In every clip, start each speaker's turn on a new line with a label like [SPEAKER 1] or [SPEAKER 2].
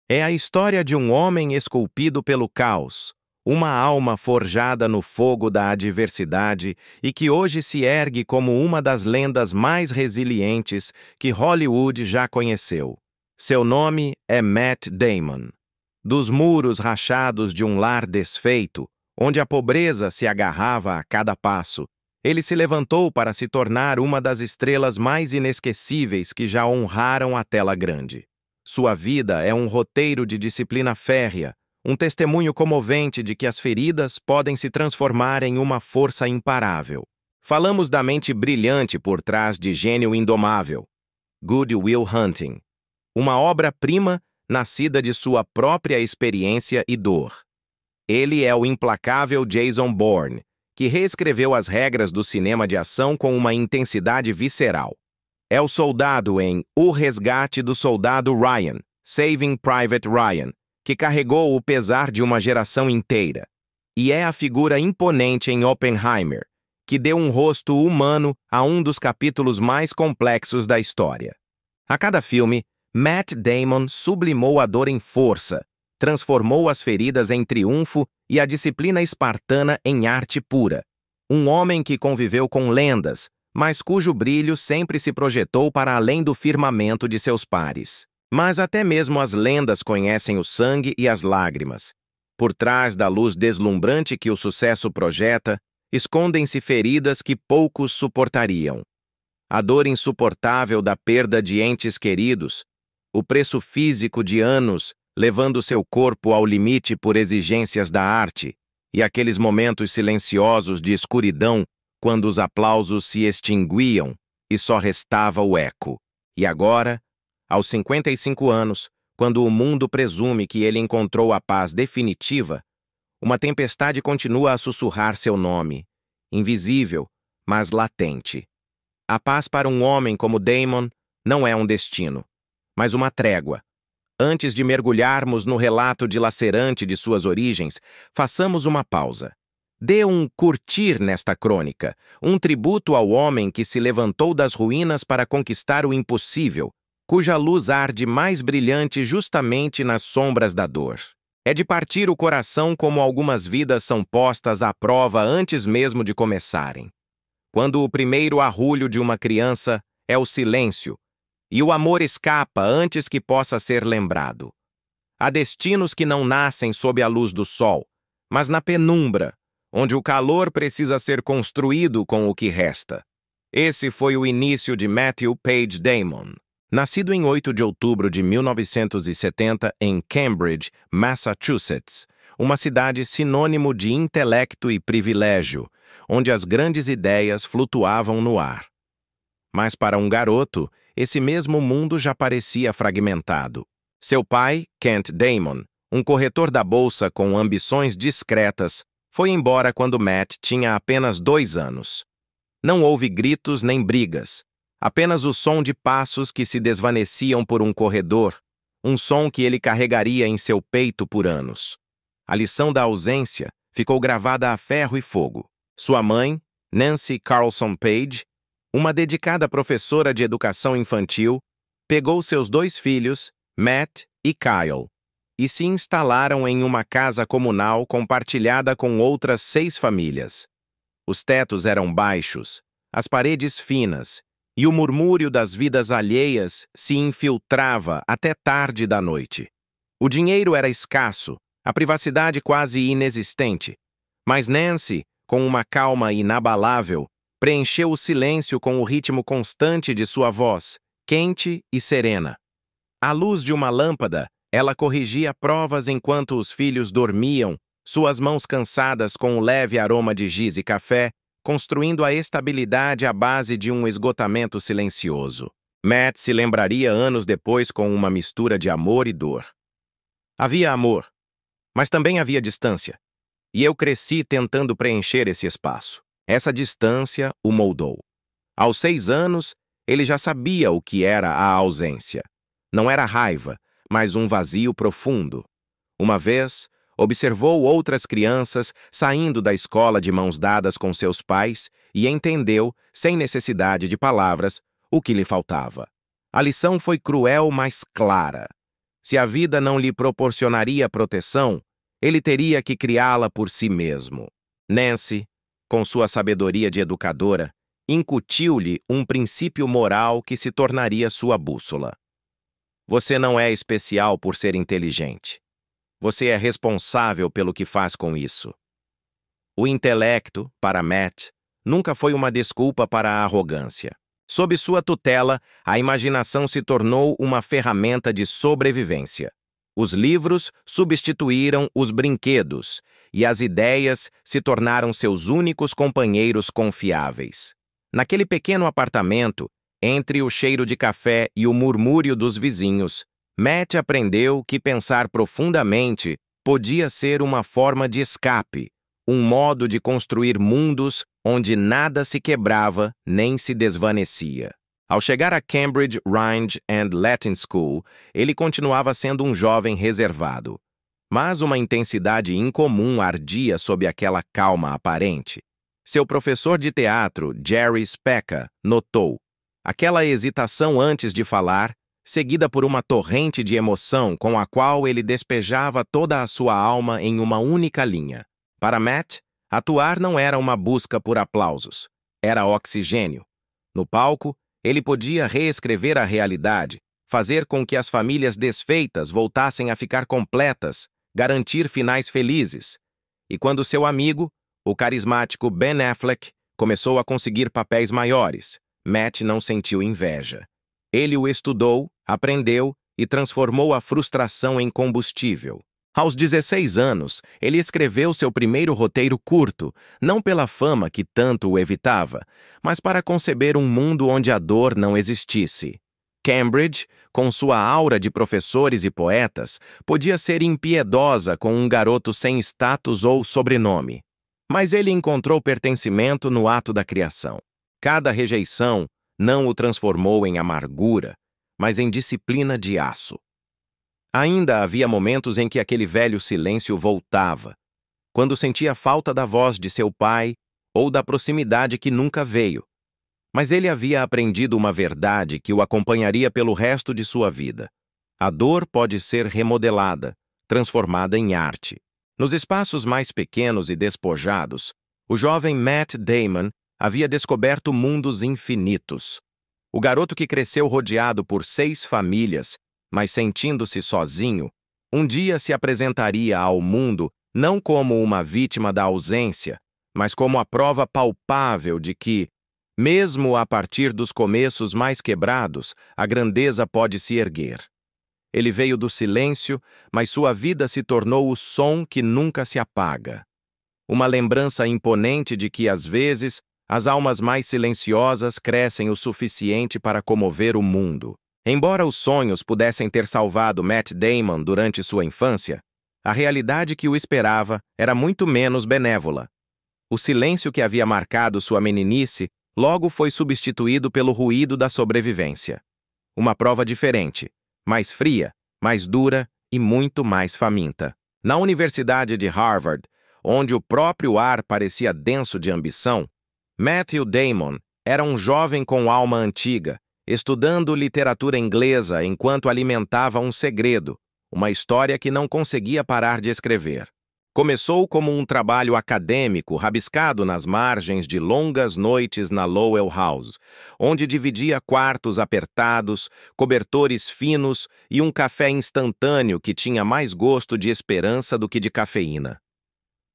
[SPEAKER 1] É a história de um homem esculpido pelo caos, uma alma forjada no fogo da adversidade e que hoje se ergue como uma das lendas mais resilientes que Hollywood já conheceu. Seu nome é Matt Damon. Dos muros rachados de um lar desfeito, onde a pobreza se agarrava a cada passo, ele se levantou para se tornar uma das estrelas mais inesquecíveis que já honraram a tela grande. Sua vida é um roteiro de disciplina férrea, um testemunho comovente de que as feridas podem se transformar em uma força imparável. Falamos da mente brilhante por trás de Gênio Indomável, Good Will Hunting, uma obra-prima nascida de sua própria experiência e dor. Ele é o implacável Jason Bourne, que reescreveu as regras do cinema de ação com uma intensidade visceral. É o soldado em O Resgate do Soldado Ryan, Saving Private Ryan, que carregou o pesar de uma geração inteira. E é a figura imponente em Oppenheimer, que deu um rosto humano a um dos capítulos mais complexos da história. A cada filme, Matt Damon sublimou a dor em força, transformou as feridas em triunfo e a disciplina espartana em arte pura. Um homem que conviveu com lendas, mas cujo brilho sempre se projetou para além do firmamento de seus pares. Mas até mesmo as lendas conhecem o sangue e as lágrimas. Por trás da luz deslumbrante que o sucesso projeta, escondem-se feridas que poucos suportariam. A dor insuportável da perda de entes queridos, o preço físico de anos levando seu corpo ao limite por exigências da arte, e aqueles momentos silenciosos de escuridão quando os aplausos se extinguiam e só restava o eco. E agora, aos 55 anos, quando o mundo presume que ele encontrou a paz definitiva, uma tempestade continua a sussurrar seu nome, invisível, mas latente. A paz para um homem como Damon não é um destino, mas uma trégua. Antes de mergulharmos no relato dilacerante de suas origens, façamos uma pausa. Dê um curtir nesta crônica, um tributo ao homem que se levantou das ruínas para conquistar o impossível, cuja luz arde mais brilhante justamente nas sombras da dor. É de partir o coração como algumas vidas são postas à prova antes mesmo de começarem. Quando o primeiro arrulho de uma criança é o silêncio, e o amor escapa antes que possa ser lembrado. Há destinos que não nascem sob a luz do sol, mas na penumbra, onde o calor precisa ser construído com o que resta. Esse foi o início de Matthew Paige Damon. Nascido em 8 de outubro de 1970 em Cambridge, Massachusetts, uma cidade sinônimo de intelecto e privilégio, onde as grandes ideias flutuavam no ar. Mas para um garoto, esse mesmo mundo já parecia fragmentado. Seu pai, Kent Damon, um corretor da bolsa com ambições discretas, foi embora quando Matt tinha apenas 2 anos. Não houve gritos nem brigas, apenas o som de passos que se desvaneciam por um corredor, um som que ele carregaria em seu peito por anos. A lição da ausência ficou gravada a ferro e fogo. Sua mãe, Nancy Carlson Page, uma dedicada professora de educação infantil, pegou seus 2 filhos, Matt e Kyle, e se instalaram em uma casa comunal compartilhada com outras 6 famílias. Os tetos eram baixos, as paredes finas, e o murmúrio das vidas alheias se infiltrava até tarde da noite. O dinheiro era escasso, a privacidade quase inexistente, mas Nancy, com uma calma inabalável, preencheu o silêncio com o ritmo constante de sua voz, quente e serena. À luz de uma lâmpada, ela corrigia provas enquanto os filhos dormiam, suas mãos cansadas com o leve aroma de giz e café, construindo a estabilidade à base de um esgotamento silencioso. Matt se lembraria anos depois com uma mistura de amor e dor. Havia amor, mas também havia distância, e eu cresci tentando preencher esse espaço. Essa distância o moldou. Aos 6 anos, ele já sabia o que era a ausência. Não era raiva, mas um vazio profundo. Uma vez, observou outras crianças saindo da escola de mãos dadas com seus pais e entendeu, sem necessidade de palavras, o que lhe faltava. A lição foi cruel, mas clara. Se a vida não lhe proporcionaria proteção, ele teria que criá-la por si mesmo. Nancy, com sua sabedoria de educadora, incutiu-lhe um princípio moral que se tornaria sua bússola. Você não é especial por ser inteligente. Você é responsável pelo que faz com isso. O intelecto, para Matt, nunca foi uma desculpa para a arrogância. Sob sua tutela, a imaginação se tornou uma ferramenta de sobrevivência. Os livros substituíram os brinquedos e as ideias se tornaram seus únicos companheiros confiáveis. Naquele pequeno apartamento, entre o cheiro de café e o murmúrio dos vizinhos, Matt aprendeu que pensar profundamente podia ser uma forma de escape, um modo de construir mundos onde nada se quebrava nem se desvanecia. Ao chegar a Cambridge Rindge and Latin School, ele continuava sendo um jovem reservado. Mas uma intensidade incomum ardia sob aquela calma aparente. Seu professor de teatro, Jerry Specker, notou aquela hesitação antes de falar, seguida por uma torrente de emoção com a qual ele despejava toda a sua alma em uma única linha. Para Matt, atuar não era uma busca por aplausos, era oxigênio. No palco, ele podia reescrever a realidade, fazer com que as famílias desfeitas voltassem a ficar completas, garantir finais felizes. E quando seu amigo, o carismático Ben Affleck, começou a conseguir papéis maiores, Matt não sentiu inveja. Ele o estudou, aprendeu e transformou a frustração em combustível. Aos 16 anos, ele escreveu seu primeiro roteiro curto, não pela fama que tanto o evitava, mas para conceber um mundo onde a dor não existisse. Cambridge, com sua aura de professores e poetas, podia ser impiedosa com um garoto sem status ou sobrenome. Mas ele encontrou pertencimento no ato da criação. Cada rejeição não o transformou em amargura, mas em disciplina de aço. Ainda havia momentos em que aquele velho silêncio voltava, quando sentia falta da voz de seu pai ou da proximidade que nunca veio. Mas ele havia aprendido uma verdade que o acompanharia pelo resto de sua vida. A dor pode ser remodelada, transformada em arte. Nos espaços mais pequenos e despojados, o jovem Matt Damon havia descoberto mundos infinitos. O garoto que cresceu rodeado por 6 famílias, mas sentindo-se sozinho, um dia se apresentaria ao mundo não como uma vítima da ausência, mas como a prova palpável de que, mesmo a partir dos começos mais quebrados, a grandeza pode se erguer. Ele veio do silêncio, mas sua vida se tornou o som que nunca se apaga. Uma lembrança imponente de que, às vezes, as almas mais silenciosas crescem o suficiente para comover o mundo. Embora os sonhos pudessem ter salvado Matt Damon durante sua infância, a realidade que o esperava era muito menos benévola. O silêncio que havia marcado sua meninice logo foi substituído pelo ruído da sobrevivência. Uma prova diferente, mais fria, mais dura e muito mais faminta. Na Universidade de Harvard, onde o próprio ar parecia denso de ambição, Matthew Damon era um jovem com alma antiga, estudando literatura inglesa enquanto alimentava um segredo, uma história que não conseguia parar de escrever. Começou como um trabalho acadêmico rabiscado nas margens de longas noites na Lowell House, onde dividia quartos apertados, cobertores finos e um café instantâneo que tinha mais gosto de esperança do que de cafeína.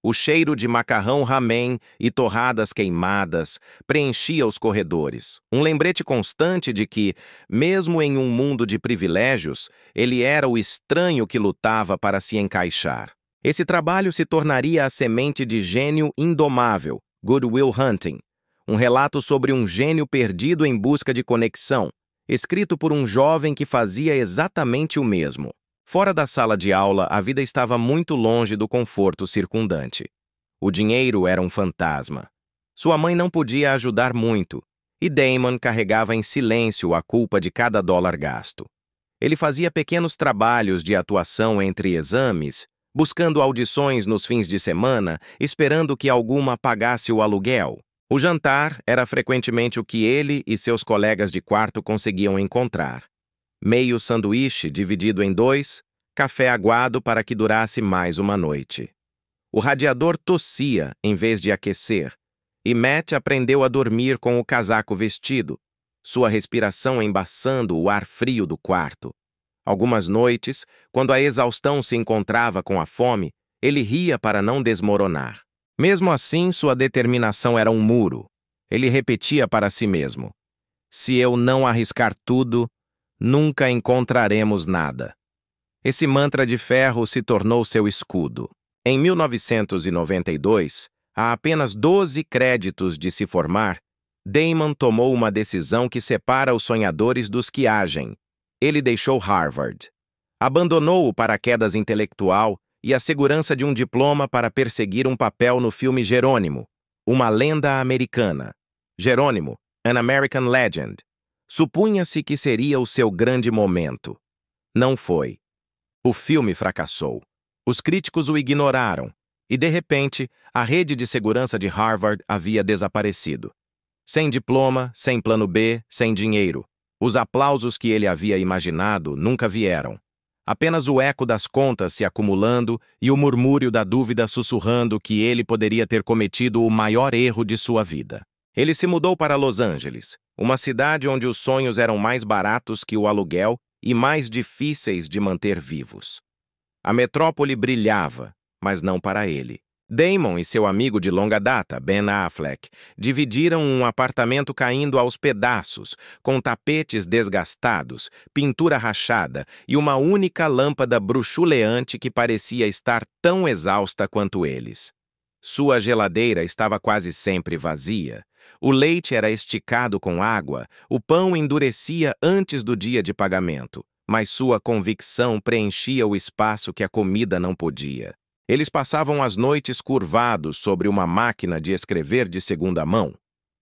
[SPEAKER 1] O cheiro de macarrão ramen e torradas queimadas preenchia os corredores, um lembrete constante de que, mesmo em um mundo de privilégios, ele era o estranho que lutava para se encaixar. Esse trabalho se tornaria a semente de Gênio Indomável, Good Will Hunting, um relato sobre um gênio perdido em busca de conexão, escrito por um jovem que fazia exatamente o mesmo. Fora da sala de aula, a vida estava muito longe do conforto circundante. O dinheiro era um fantasma. Sua mãe não podia ajudar muito, e Damon carregava em silêncio a culpa de cada dólar gasto. Ele fazia pequenos trabalhos de atuação entre exames, buscando audições nos fins de semana, esperando que alguma pagasse o aluguel. O jantar era frequentemente o que ele e seus colegas de quarto conseguiam encontrar. meio sanduíche dividido em dois, café aguado para que durasse mais uma noite. O radiador tossia em vez de aquecer, e Matt aprendeu a dormir com o casaco vestido, sua respiração embaçando o ar frio do quarto. Algumas noites, quando a exaustão se encontrava com a fome, ele ria para não desmoronar. Mesmo assim, sua determinação era um muro. Ele repetia para si mesmo: se eu não arriscar tudo, nunca encontraremos nada. Esse mantra de ferro se tornou seu escudo. Em 1992, a apenas 12 créditos de se formar, Damon tomou uma decisão que separa os sonhadores dos que agem. Ele deixou Harvard. Abandonou o paraquedas intelectual e a segurança de um diploma para perseguir um papel no filme Jerônimo, uma lenda americana. Jerônimo, An American Legend. Supunha-se que seria o seu grande momento. Não foi. O filme fracassou. Os críticos o ignoraram, e de repente, a rede de segurança de Harvard havia desaparecido. Sem diploma, sem plano B, sem dinheiro. Os aplausos que ele havia imaginado nunca vieram. Apenas o eco das contas se acumulando e o murmúrio da dúvida sussurrando que ele poderia ter cometido o maior erro de sua vida. Ele se mudou para Los Angeles, uma cidade onde os sonhos eram mais baratos que o aluguel e mais difíceis de manter vivos. A metrópole brilhava, mas não para ele. Damon e seu amigo de longa data, Ben Affleck, dividiram um apartamento caindo aos pedaços, com tapetes desgastados, pintura rachada e uma única lâmpada bruxuleante que parecia estar tão exausta quanto eles. Sua geladeira estava quase sempre vazia. O leite era esticado com água, o pão endurecia antes do dia de pagamento, mas sua convicção preenchia o espaço que a comida não podia. Eles passavam as noites curvados sobre uma máquina de escrever de segunda mão.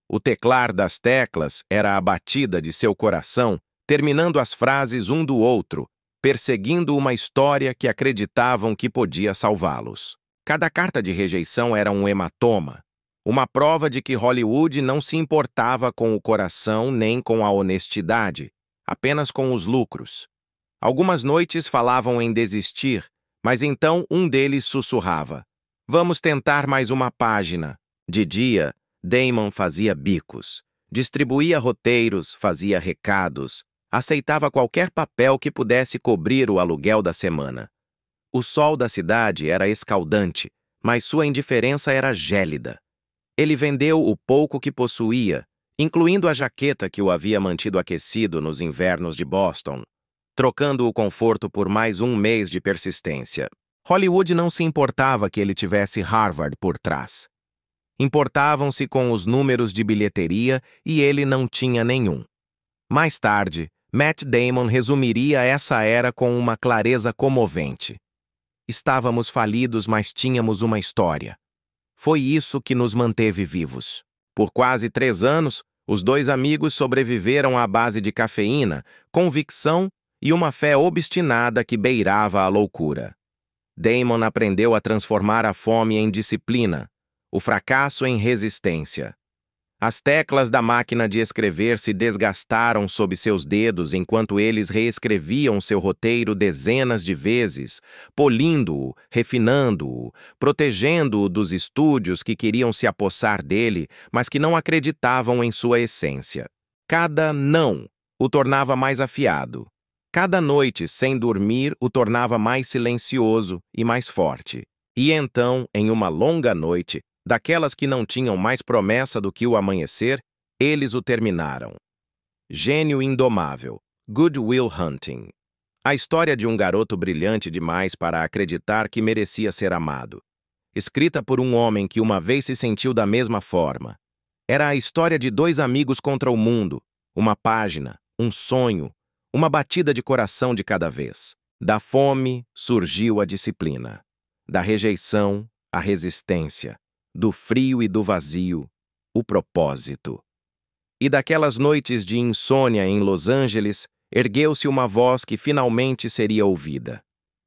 [SPEAKER 1] O teclar das teclas era a batida de seu coração, terminando as frases um do outro, perseguindo uma história que acreditavam que podia salvá-los. Cada carta de rejeição era um hematoma, uma prova de que Hollywood não se importava com o coração nem com a honestidade, apenas com os lucros. Algumas noites falavam em desistir, mas então um deles sussurrava: vamos tentar mais uma página. De dia, Damon fazia bicos, distribuía roteiros, fazia recados, aceitava qualquer papel que pudesse cobrir o aluguel da semana. O sol da cidade era escaldante, mas sua indiferença era gélida. Ele vendeu o pouco que possuía, incluindo a jaqueta que o havia mantido aquecido nos invernos de Boston, trocando o conforto por mais um mês de persistência. Hollywood não se importava que ele tivesse Harvard por trás. Importavam-se com os números de bilheteria e ele não tinha nenhum. Mais tarde, Matt Damon resumiria essa era com uma clareza comovente. Estávamos falidos, mas tínhamos uma história. Foi isso que nos manteve vivos. Por quase 3 anos, os dois amigos sobreviveram à base de cafeína, convicção e uma fé obstinada que beirava a loucura. Damon aprendeu a transformar a fome em disciplina, o fracasso em resistência. As teclas da máquina de escrever se desgastaram sob seus dedos enquanto eles reescreviam seu roteiro dezenas de vezes, polindo-o, refinando-o, protegendo-o dos estúdios que queriam se apossar dele, mas que não acreditavam em sua essência. Cada não o tornava mais afiado. Cada noite sem dormir o tornava mais silencioso e mais forte. E então, em uma longa noite, daquelas que não tinham mais promessa do que o amanhecer, eles o terminaram. Gênio indomável. Good Will Hunting. A história de um garoto brilhante demais para acreditar que merecia ser amado. Escrita por um homem que uma vez se sentiu da mesma forma. Era a história de 2 amigos contra o mundo, uma página, um sonho, uma batida de coração de cada vez. Da fome surgiu a disciplina. Da rejeição, a resistência. Do frio e do vazio, o propósito. E daquelas noites de insônia em Los Angeles, ergueu-se uma voz que finalmente seria ouvida.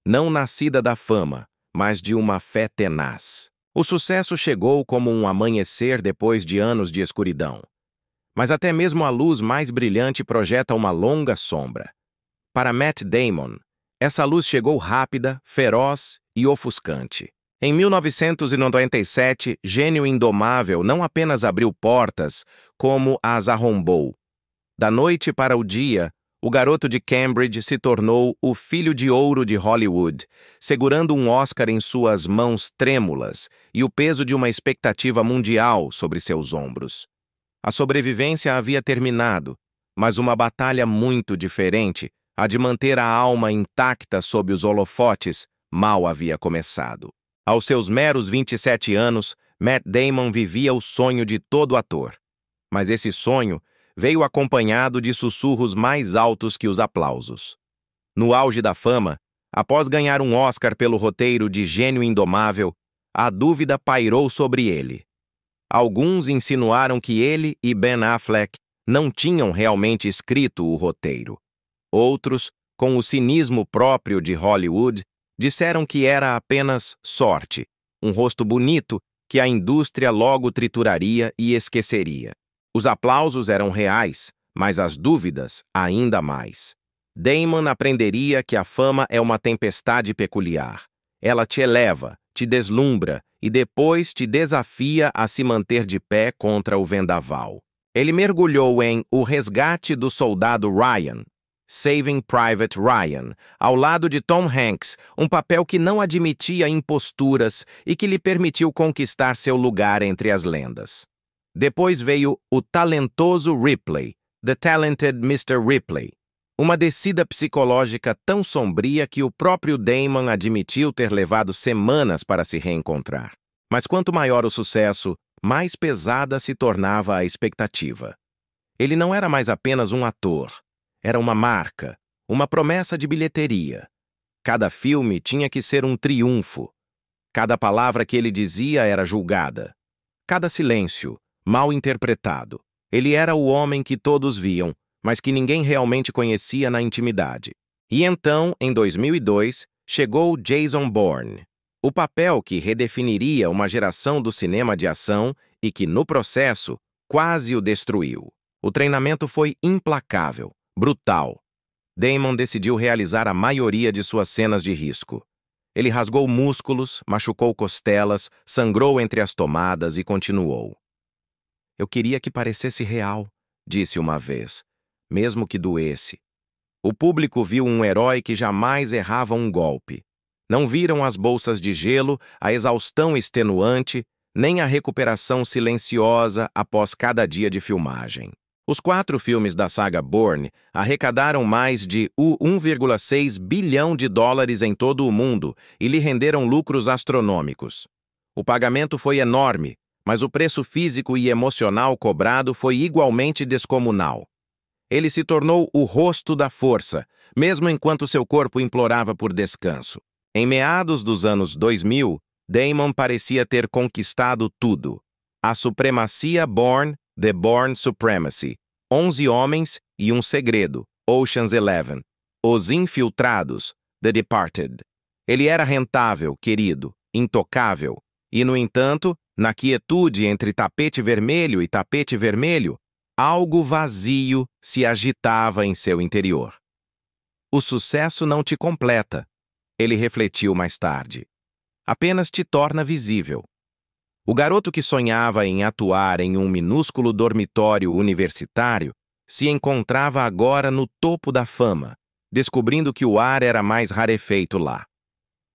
[SPEAKER 1] Não nascida da fama, mas de uma fé tenaz. O sucesso chegou como um amanhecer depois de anos de escuridão. Mas até mesmo a luz mais brilhante projeta uma longa sombra. Para Matt Damon, essa luz chegou rápida, feroz e ofuscante. Em 1997, Gênio Indomável não apenas abriu portas, como as arrombou. Da noite para o dia, o garoto de Cambridge se tornou o filho de ouro de Hollywood, segurando um Oscar em suas mãos trêmulas e o peso de uma expectativa mundial sobre seus ombros. A sobrevivência havia terminado, mas uma batalha muito diferente, a de manter a alma intacta sob os holofotes, mal havia começado. Aos seus meros 27 anos, Matt Damon vivia o sonho de todo ator. Mas esse sonho veio acompanhado de sussurros mais altos que os aplausos. No auge da fama, após ganhar um Oscar pelo roteiro de Gênio Indomável, a dúvida pairou sobre ele. Alguns insinuaram que ele e Ben Affleck não tinham realmente escrito o roteiro. Outros, com o cinismo próprio de Hollywood, disseram que era apenas sorte, um rosto bonito que a indústria logo trituraria e esqueceria. Os aplausos eram reais, mas as dúvidas ainda mais. Damon aprenderia que a fama é uma tempestade peculiar. Ela te eleva, te deslumbra e depois te desafia a se manter de pé contra o vendaval. Ele mergulhou em O Resgate do Soldado Ryan, Saving Private Ryan, ao lado de Tom Hanks, um papel que não admitia imposturas e que lhe permitiu conquistar seu lugar entre as lendas. Depois veio o talentoso Ripley, The Talented Mr. Ripley, uma descida psicológica tão sombria que o próprio Damon admitiu ter levado semanas para se reencontrar. Mas quanto maior o sucesso, mais pesada se tornava a expectativa. Ele não era mais apenas um ator. Era uma marca, uma promessa de bilheteria. Cada filme tinha que ser um triunfo. Cada palavra que ele dizia era julgada. Cada silêncio, mal interpretado. Ele era o homem que todos viam, mas que ninguém realmente conhecia na intimidade. E então, em 2002, chegou Jason Bourne, o papel que redefiniria uma geração do cinema de ação e que, no processo, quase o destruiu. O treinamento foi implacável. Brutal. Damon decidiu realizar a maioria de suas cenas de risco. Ele rasgou músculos, machucou costelas, sangrou entre as tomadas e continuou. Eu queria que parecesse real, disse uma vez, mesmo que doesse. O público viu um herói que jamais errava um golpe. Não viram as bolsas de gelo, a exaustão extenuante, nem a recuperação silenciosa após cada dia de filmagem. Os 4 filmes da saga Bourne arrecadaram mais de US$ 1,6 bilhão em todo o mundo e lhe renderam lucros astronômicos. O pagamento foi enorme, mas o preço físico e emocional cobrado foi igualmente descomunal. Ele se tornou o rosto da força, mesmo enquanto seu corpo implorava por descanso. Em meados dos anos 2000, Damon parecia ter conquistado tudo. A supremacia Bourne, The Bourne Supremacy, 11 Homens e um Segredo, Ocean's 11, Os Infiltrados, The Departed. Ele era rentável, querido, intocável, e, no entanto, na quietude entre tapete vermelho e tapete vermelho, algo vazio se agitava em seu interior. O sucesso não te completa, ele refletiu mais tarde. Apenas te torna visível. O garoto que sonhava em atuar em um minúsculo dormitório universitário se encontrava agora no topo da fama, descobrindo que o ar era mais rarefeito lá.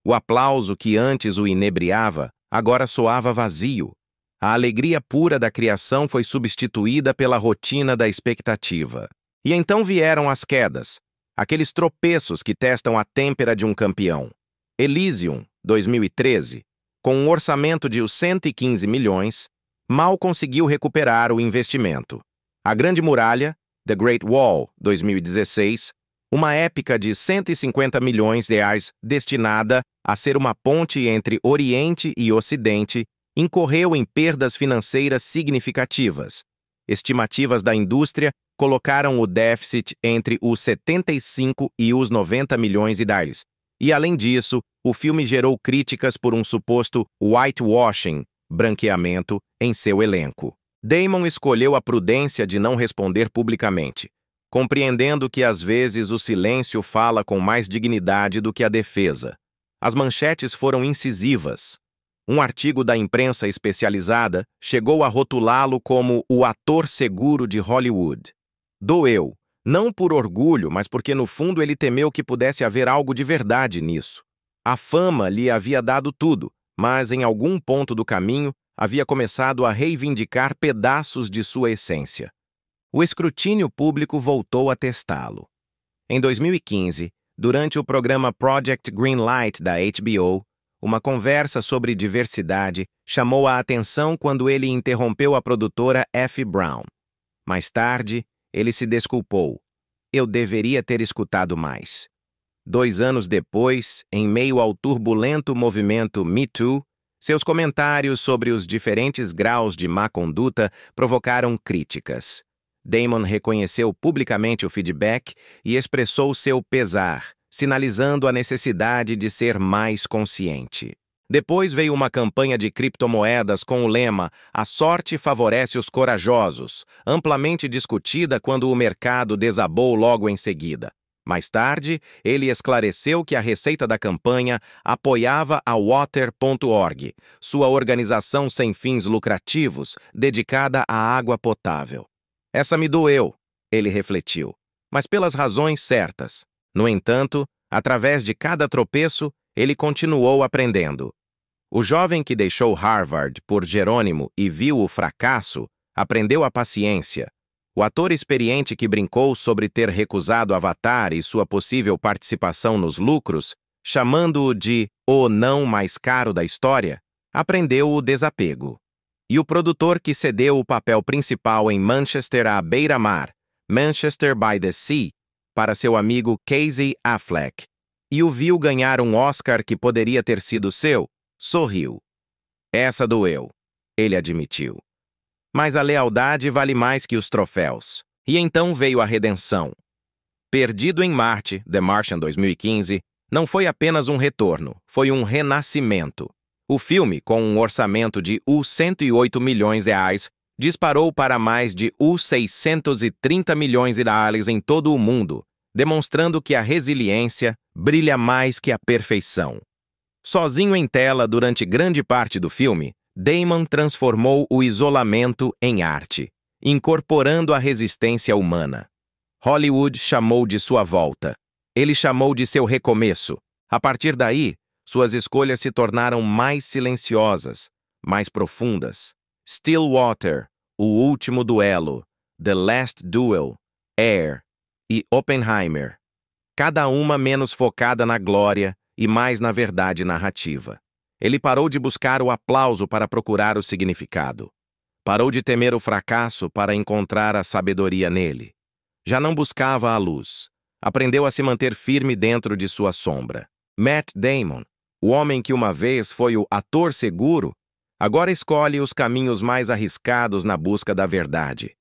[SPEAKER 1] O aplauso que antes o inebriava agora soava vazio. A alegria pura da criação foi substituída pela rotina da expectativa. E então vieram as quedas, aqueles tropeços que testam a têmpera de um campeão. Elysium, 2013, com um orçamento de 115 milhões, mal conseguiu recuperar o investimento. A Grande Muralha, The Great Wall, 2016, uma épica de 150 milhões de reais destinada a ser uma ponte entre Oriente e Ocidente, incorreu em perdas financeiras significativas. Estimativas da indústria colocaram o déficit entre os 75 e os 90 milhões de dólares. E, além disso, o filme gerou críticas por um suposto whitewashing, branqueamento, em seu elenco. Damon escolheu a prudência de não responder publicamente. compreendendo que às vezes o silêncio fala com mais dignidade do que a defesa. As manchetes foram incisivas. Um artigo da imprensa especializada chegou a rotulá-lo como o ator seguro de Hollywood. Doeu, não por orgulho, mas porque no fundo ele temeu que pudesse haver algo de verdade nisso. A fama lhe havia dado tudo, mas em algum ponto do caminho havia começado a reivindicar pedaços de sua essência. O escrutínio público voltou a testá-lo. Em 2015, durante o programa Project Greenlight da HBO, uma conversa sobre diversidade chamou a atenção quando ele interrompeu a produtora F. Brown. Mais tarde, ele se desculpou. Eu deveria ter escutado mais. 2 anos depois, em meio ao turbulento movimento Me Too, seus comentários sobre os diferentes graus de má conduta provocaram críticas. Damon reconheceu publicamente o feedback e expressou seu pesar, sinalizando a necessidade de ser mais consciente. Depois veio uma campanha de criptomoedas com o lema "A sorte favorece os corajosos", amplamente discutida quando o mercado desabou logo em seguida. Mais tarde, ele esclareceu que a receita da campanha apoiava a Water.org, sua organização sem fins lucrativos dedicada à água potável. Essa me doeu, ele refletiu, mas pelas razões certas. No entanto, através de cada tropeço, ele continuou aprendendo. O jovem que deixou Harvard por Jerônimo e viu o fracasso, aprendeu a paciência. O ator experiente que brincou sobre ter recusado Avatar e sua possível participação nos lucros, chamando-o de o não mais caro da história, aprendeu o desapego. E o produtor que cedeu o papel principal em Manchester à beira-mar, Manchester by the Sea, para seu amigo Casey Affleck, e o viu ganhar um Oscar que poderia ter sido seu, sorriu. Essa doeu, ele admitiu. Mas a lealdade vale mais que os troféus. E então veio a redenção. Perdido em Marte, The Martian 2015, não foi apenas um retorno, foi um renascimento. O filme, com um orçamento de US$108 milhões, disparou para mais de US$630 milhões em todo o mundo, demonstrando que a resiliência brilha mais que a perfeição. Sozinho em tela durante grande parte do filme, Damon transformou o isolamento em arte, incorporando a resistência humana. Hollywood chamou de sua volta. Ele chamou de seu recomeço. A partir daí, suas escolhas se tornaram mais silenciosas, mais profundas. Stillwater, O Último Duelo, The Last Duel, Air e Oppenheimer. Cada uma menos focada na glória e mais na verdade narrativa. Ele parou de buscar o aplauso para procurar o significado. Parou de temer o fracasso para encontrar a sabedoria nele. Já não buscava a luz. Aprendeu a se manter firme dentro de sua sombra. Matt Damon, o homem que uma vez foi o ator seguro, agora escolhe os caminhos mais arriscados na busca da verdade.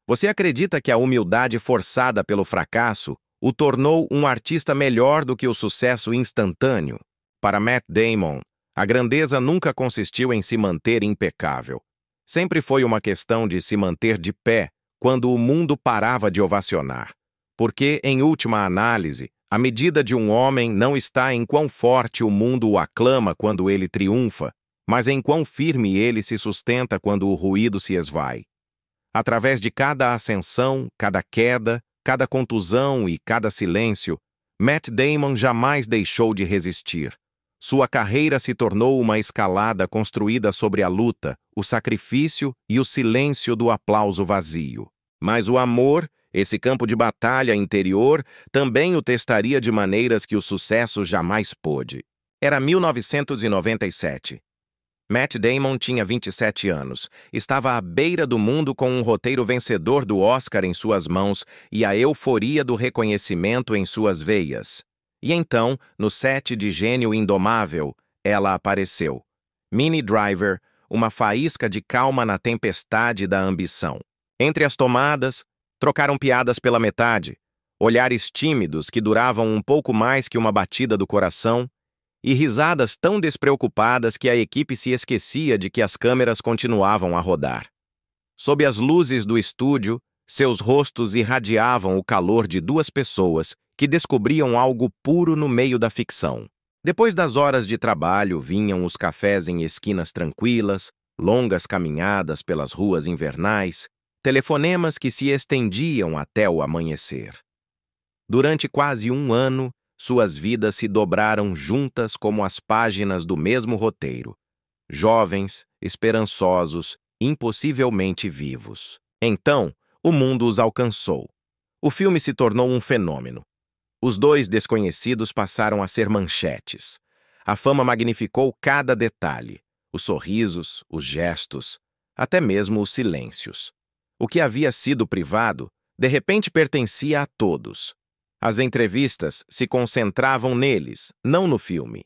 [SPEAKER 1] Você acredita que a humildade forçada pelo fracasso o tornou um artista melhor do que o sucesso instantâneo? Para Matt Damon, a grandeza nunca consistiu em se manter impecável. Sempre foi uma questão de se manter de pé quando o mundo parava de ovacionar. Porque, em última análise, a medida de um homem não está em quão forte o mundo o aclama quando ele triunfa, mas em quão firme ele se sustenta quando o ruído se esvai. Através de cada ascensão, cada queda, cada contusão e cada silêncio, Matt Damon jamais deixou de resistir. Sua carreira se tornou uma escalada construída sobre a luta, o sacrifício e o silêncio do aplauso vazio. Mas o amor, esse campo de batalha interior, também o testaria de maneiras que o sucesso jamais pôde. Era 1997. Matt Damon tinha 27 anos, estava à beira do mundo com um roteiro vencedor do Oscar em suas mãos e a euforia do reconhecimento em suas veias. E então, no set de Gênio Indomável, ela apareceu. Minnie Driver, uma faísca de calma na tempestade da ambição. Entre as tomadas, trocaram piadas pela metade, olhares tímidos que duravam um pouco mais que uma batida do coração, e risadas tão despreocupadas que a equipe se esquecia de que as câmeras continuavam a rodar. Sob as luzes do estúdio, Seus rostos irradiavam o calor de duas pessoas que descobriam algo puro no meio da ficção. Depois das horas de trabalho, vinham os cafés em esquinas tranquilas, longas caminhadas pelas ruas invernais, telefonemas que se estendiam até o amanhecer. Durante quase um ano, suas vidas se dobraram juntas como as páginas do mesmo roteiro. Jovens, esperançosos, impossivelmente vivos. Então, o mundo os alcançou. O filme se tornou um fenômeno. Os dois desconhecidos passaram a ser manchetes. A fama magnificou cada detalhe, os sorrisos, os gestos, até mesmo os silêncios. O que havia sido privado, de repente pertencia a todos. As entrevistas se concentravam neles, não no filme.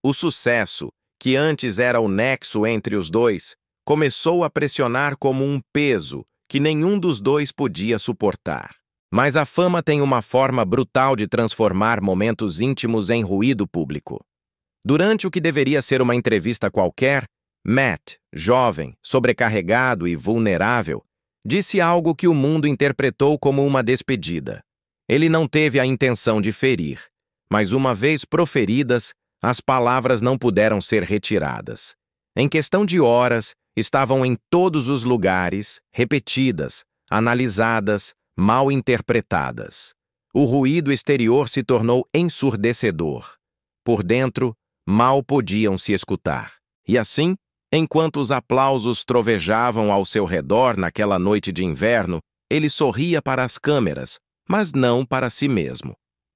[SPEAKER 1] O sucesso, que antes era o nexo entre os dois, começou a pressionar como um peso que nenhum dos dois podia suportar. Mas a fama tem uma forma brutal de transformar momentos íntimos em ruído público. Durante o que deveria ser uma entrevista qualquer, Matt, jovem, sobrecarregado e vulnerável, disse algo que o mundo interpretou como uma despedida. Ele não teve a intenção de ferir, mas uma vez proferidas, as palavras não puderam ser retiradas. Em questão de horas, estavam em todos os lugares, repetidas, analisadas, mal interpretadas. O ruído exterior se tornou ensurdecedor. Por dentro, mal podiam se escutar. E assim, enquanto os aplausos trovejavam ao seu redor naquela noite de inverno, ele sorria para as câmeras, mas não para si mesmo.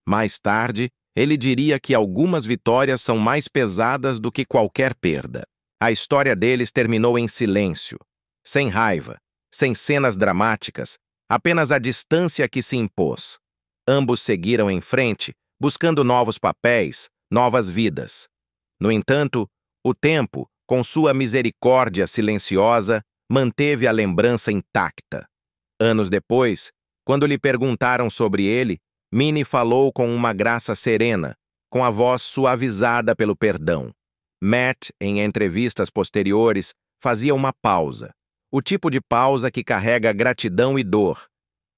[SPEAKER 1] Mais tarde, ele diria que algumas vitórias são mais pesadas do que qualquer perda. A história deles terminou em silêncio, sem raiva, sem cenas dramáticas, apenas a distância que se impôs. Ambos seguiram em frente, buscando novos papéis, novas vidas. No entanto, o tempo, com sua misericórdia silenciosa, manteve a lembrança intacta. Anos depois, quando lhe perguntaram sobre ele, Minnie falou com uma graça serena, com a voz suavizada pelo perdão. Matt, em entrevistas posteriores, fazia uma pausa, o tipo de pausa que carrega gratidão e dor,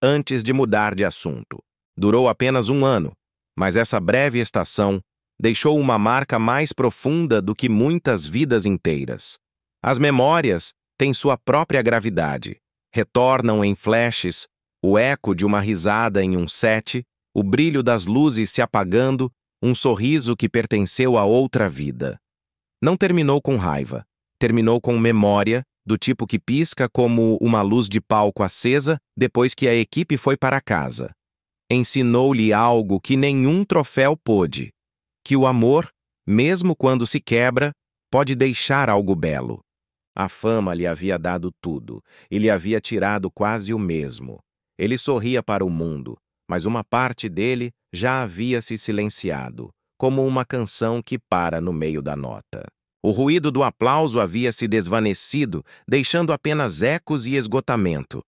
[SPEAKER 1] antes de mudar de assunto. Durou apenas um ano, mas essa breve estação deixou uma marca mais profunda do que muitas vidas inteiras. As memórias têm sua própria gravidade, retornam em flashes, o eco de uma risada em um set, o brilho das luzes se apagando, um sorriso que pertenceu a outra vida. Não terminou com raiva, terminou com memória, do tipo que pisca como uma luz de palco acesa depois que a equipe foi para casa. Ensinou-lhe algo que nenhum troféu pôde, que o amor, mesmo quando se quebra, pode deixar algo belo. A fama lhe havia dado tudo, e lhe havia tirado quase o mesmo. Ele sorria para o mundo, mas uma parte dele já havia se silenciado, como uma canção que para no meio da nota. O ruído do aplauso havia se desvanecido, deixando apenas ecos e esgotamento.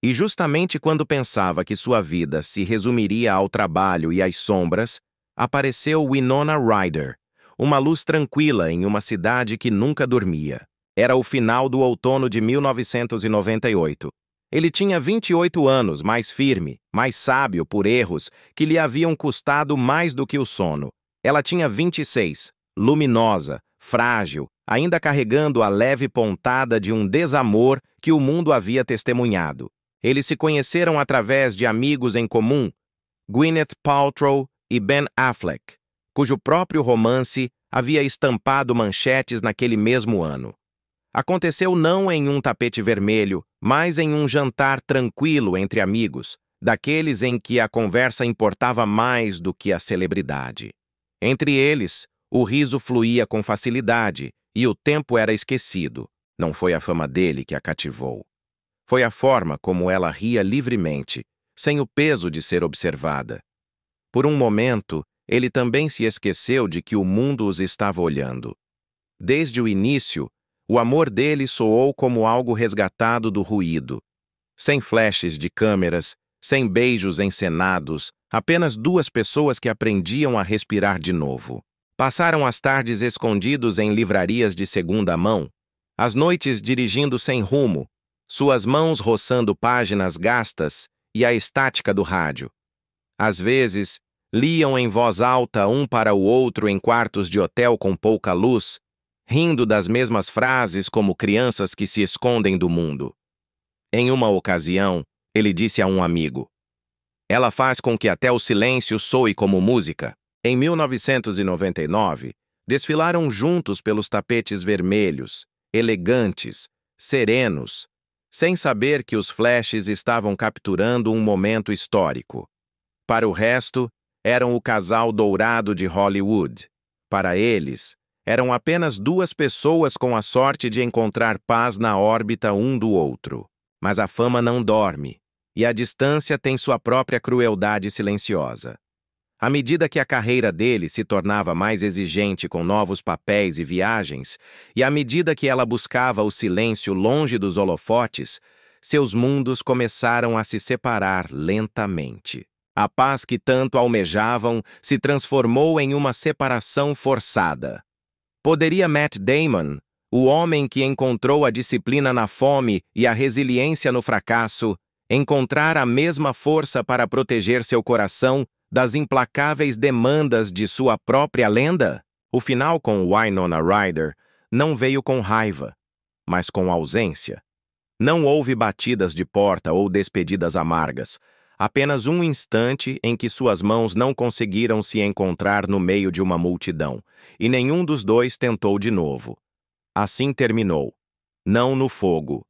[SPEAKER 1] E justamente quando pensava que sua vida se resumiria ao trabalho e às sombras, apareceu Winona Ryder, uma luz tranquila em uma cidade que nunca dormia. Era o final do outono de 1998. Ele tinha 28 anos, mais firme, mais sábio por erros que lhe haviam custado mais do que o sono. Ela tinha 26, luminosa, frágil, ainda carregando a leve pontada de um desamor que o mundo havia testemunhado. Eles se conheceram através de amigos em comum, Gwyneth Paltrow e Ben Affleck, cujo próprio romance havia estampado manchetes naquele mesmo ano. Aconteceu não em um tapete vermelho, mas em um jantar tranquilo entre amigos, daqueles em que a conversa importava mais do que a celebridade. Entre eles, o riso fluía com facilidade e o tempo era esquecido. Não foi a fama dele que a cativou. Foi a forma como ela ria livremente, sem o peso de ser observada. Por um momento, ele também se esqueceu de que o mundo os estava olhando. Desde o início, o amor dele soou como algo resgatado do ruído. Sem flashes de câmeras, sem beijos encenados, apenas duas pessoas que aprendiam a respirar de novo. Passaram as tardes escondidos em livrarias de segunda mão, as noites dirigindo sem rumo, suas mãos roçando páginas gastas e a estática do rádio. Às vezes, liam em voz alta um para o outro em quartos de hotel com pouca luz, rindo das mesmas frases como crianças que se escondem do mundo. Em uma ocasião, ele disse a um amigo: "Ela faz com que até o silêncio soe como música." Em 1999, desfilaram juntos pelos tapetes vermelhos, elegantes, serenos, sem saber que os flashes estavam capturando um momento histórico. Para o resto, eram o casal dourado de Hollywood. Para eles, eram apenas duas pessoas com a sorte de encontrar paz na órbita um do outro. Mas a fama não dorme, e a distância tem sua própria crueldade silenciosa. À medida que a carreira dele se tornava mais exigente com novos papéis e viagens, e à medida que ela buscava o silêncio longe dos holofotes, seus mundos começaram a se separar lentamente. A paz que tanto almejavam se transformou em uma separação forçada. Poderia Matt Damon, o homem que encontrou a disciplina na fome e a resiliência no fracasso, encontrar a mesma força para proteger seu coração das implacáveis demandas de sua própria lenda? O final com Winona Ryder não veio com raiva, mas com ausência. Não houve batidas de porta ou despedidas amargas, apenas um instante em que suas mãos não conseguiram se encontrar no meio de uma multidão, e nenhum dos dois tentou de novo. Assim terminou, não no fogo,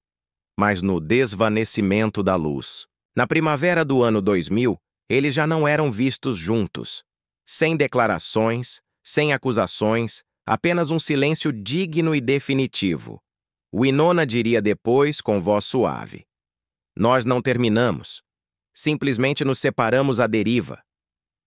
[SPEAKER 1] mas no desvanecimento da luz. Na primavera do ano 2000, eles já não eram vistos juntos. Sem declarações, sem acusações, apenas um silêncio digno e definitivo. Winona diria depois com voz suave: "Nós não terminamos. Simplesmente nos separamos à deriva."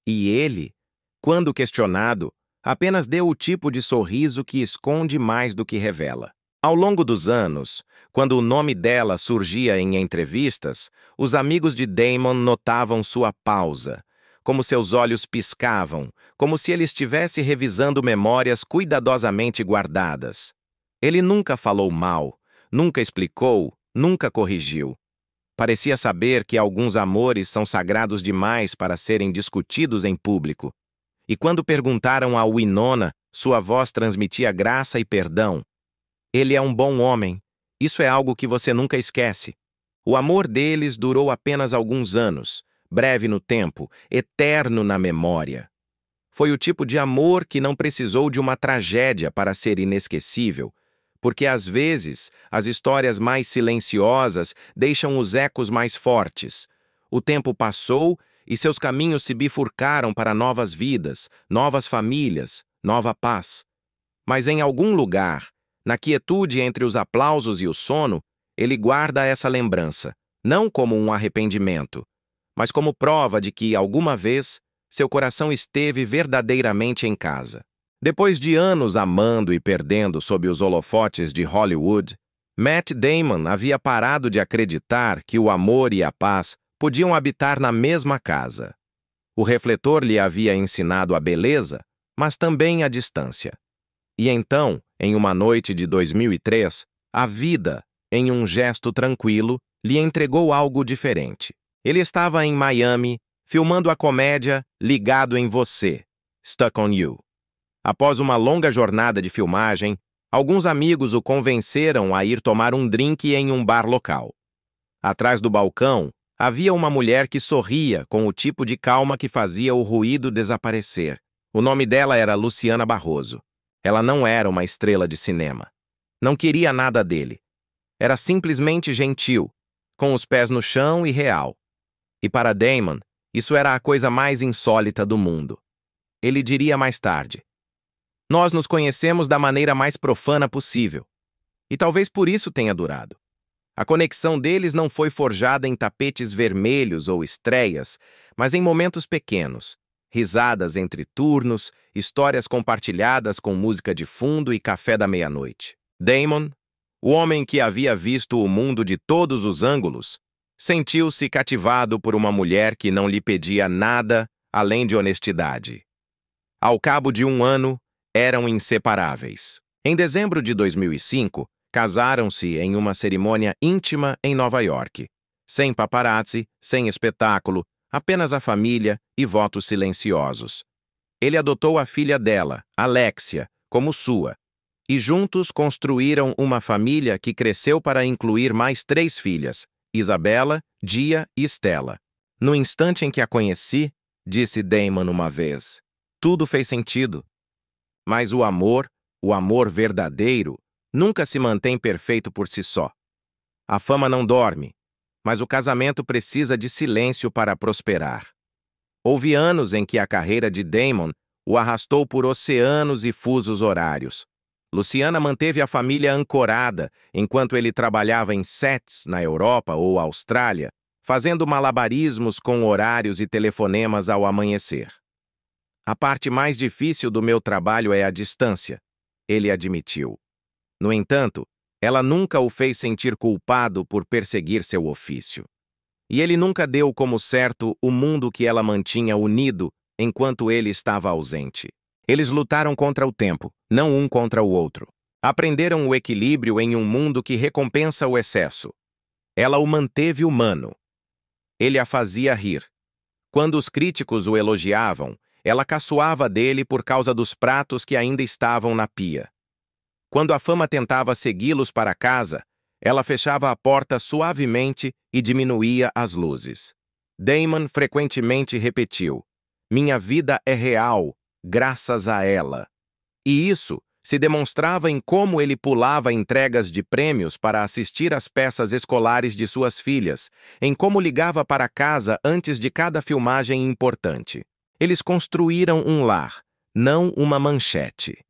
[SPEAKER 1] E ele, quando questionado, apenas deu o tipo de sorriso que esconde mais do que revela. Ao longo dos anos, quando o nome dela surgia em entrevistas, os amigos de Damon notavam sua pausa, como seus olhos piscavam, como se ele estivesse revisando memórias cuidadosamente guardadas. Ele nunca falou mal, nunca explicou, nunca corrigiu. Parecia saber que alguns amores são sagrados demais para serem discutidos em público. E quando perguntaram a Winona, sua voz transmitia graça e perdão. "Ele é um bom homem. Isso é algo que você nunca esquece." O amor deles durou apenas alguns anos, breve no tempo, eterno na memória. Foi o tipo de amor que não precisou de uma tragédia para ser inesquecível, porque às vezes as histórias mais silenciosas deixam os ecos mais fortes. O tempo passou e seus caminhos se bifurcaram para novas vidas, novas famílias, nova paz. Mas em algum lugar, na quietude entre os aplausos e o sono, ele guarda essa lembrança, não como um arrependimento, mas como prova de que, alguma vez, seu coração esteve verdadeiramente em casa. Depois de anos amando e perdendo sob os holofotes de Hollywood, Matt Damon havia parado de acreditar que o amor e a paz podiam habitar na mesma casa. O refletor lhe havia ensinado a beleza, mas também a distância. E então, em uma noite de 2003, a vida, em um gesto tranquilo, lhe entregou algo diferente. Ele estava em Miami, filmando a comédia Ligado em Você, Stuck on You. Após uma longa jornada de filmagem, alguns amigos o convenceram a ir tomar um drink em um bar local. Atrás do balcão, havia uma mulher que sorria com o tipo de calma que fazia o ruído desaparecer. O nome dela era Luciana Barroso. Ela não era uma estrela de cinema. Não queria nada dele. Era simplesmente gentil, com os pés no chão e real. E para Damon, isso era a coisa mais insólita do mundo. Ele diria mais tarde: "Nós nos conhecemos da maneira mais profana possível. E talvez por isso tenha durado. A conexão deles não foi forjada em tapetes vermelhos ou estreias, mas em momentos pequenos, risadas entre turnos, histórias compartilhadas com música de fundo e café da meia-noite." Damon, o homem que havia visto o mundo de todos os ângulos, sentiu-se cativado por uma mulher que não lhe pedia nada além de honestidade. Ao cabo de um ano, eram inseparáveis. Em dezembro de 2005, Casaram-se em uma cerimônia íntima em Nova York. Sem paparazzi, sem espetáculo, apenas a família e votos silenciosos. Ele adotou a filha dela, Alexia, como sua, e juntos construíram uma família que cresceu para incluir mais 3 filhas, Isabela, Gia e Stella. No instante em que a conheci, disse Damon uma vez, tudo fez sentido. Mas o amor verdadeiro, nunca se mantém perfeito por si só. A fama não dorme, mas o casamento precisa de silêncio para prosperar. Houve anos em que a carreira de Damon o arrastou por oceanos e fusos horários. Luciana manteve a família ancorada enquanto ele trabalhava em sets na Europa ou Austrália, fazendo malabarismos com horários e telefonemas ao amanhecer. A parte mais difícil do meu trabalho é a distância, ele admitiu. No entanto, ela nunca o fez sentir culpado por perseguir seu ofício. E ele nunca deu como certo o mundo que ela mantinha unido enquanto ele estava ausente. Eles lutaram contra o tempo, não um contra o outro. Aprenderam o equilíbrio em um mundo que recompensa o excesso. Ela o manteve humano. Ele a fazia rir. Quando os críticos o elogiavam, ela caçoava dele por causa dos pratos que ainda estavam na pia. Quando a fama tentava segui-los para casa, ela fechava a porta suavemente e diminuía as luzes. Damon frequentemente repetiu, minha vida é real, graças a ela. E isso se demonstrava em como ele pulava entregas de prêmios para assistir às peças escolares de suas filhas, em como ligava para casa antes de cada filmagem importante. Eles construíram um lar, não uma manchete.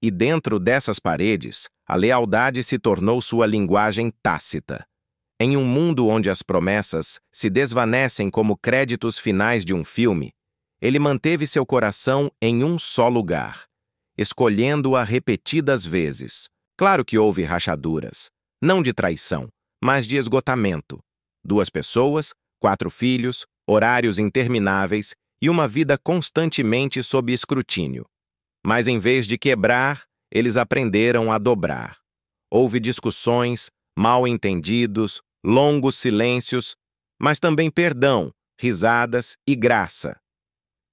[SPEAKER 1] E dentro dessas paredes, a lealdade se tornou sua linguagem tácita. Em um mundo onde as promessas se desvanecem como créditos finais de um filme, ele manteve seu coração em um só lugar, escolhendo-a repetidas vezes. Claro que houve rachaduras, não de traição, mas de esgotamento. 2 pessoas, 4 filhos, horários intermináveis e uma vida constantemente sob escrutínio. Mas em vez de quebrar, eles aprenderam a dobrar. Houve discussões, mal-entendidos, longos silêncios, mas também perdão, risadas e graça.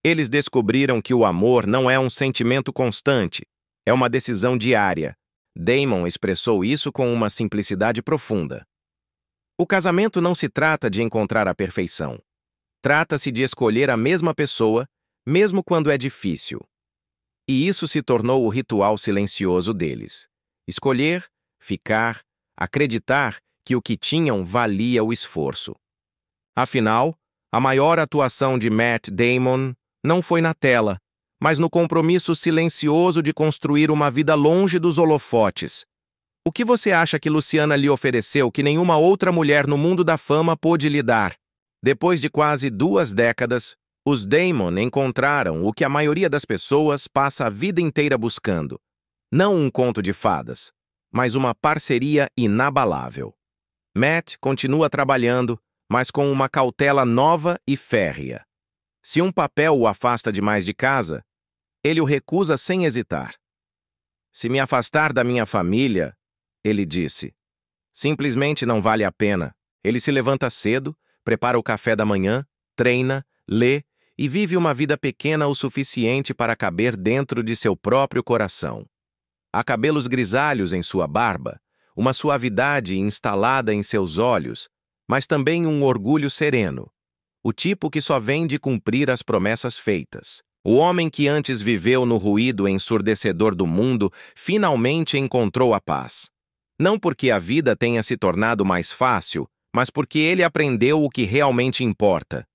[SPEAKER 1] Eles descobriram que o amor não é um sentimento constante, é uma decisão diária. Damon expressou isso com uma simplicidade profunda. O casamento não se trata de encontrar a perfeição. Trata-se de escolher a mesma pessoa, mesmo quando é difícil. E isso se tornou o ritual silencioso deles. Escolher, ficar, acreditar que o que tinham valia o esforço. Afinal, a maior atuação de Matt Damon não foi na tela, mas no compromisso silencioso de construir uma vida longe dos holofotes. O que você acha que Luciana lhe ofereceu que nenhuma outra mulher no mundo da fama pôde lhe dar? Depois de quase 2 décadas, os Damon encontraram o que a maioria das pessoas passa a vida inteira buscando. Não um conto de fadas, mas uma parceria inabalável. Matt continua trabalhando, mas com uma cautela nova e férrea. Se um papel o afasta demais de casa, ele o recusa sem hesitar. Se me afastar da minha família, ele disse, simplesmente não vale a pena. Ele se levanta cedo, prepara o café da manhã, treina, lê e vive uma vida pequena o suficiente para caber dentro de seu próprio coração. Há cabelos grisalhos em sua barba, uma suavidade instalada em seus olhos, mas também um orgulho sereno, o tipo que só vem de cumprir as promessas feitas. O homem que antes viveu no ruído ensurdecedor do mundo finalmente encontrou a paz. Não porque a vida tenha se tornado mais fácil, mas porque ele aprendeu o que realmente importa.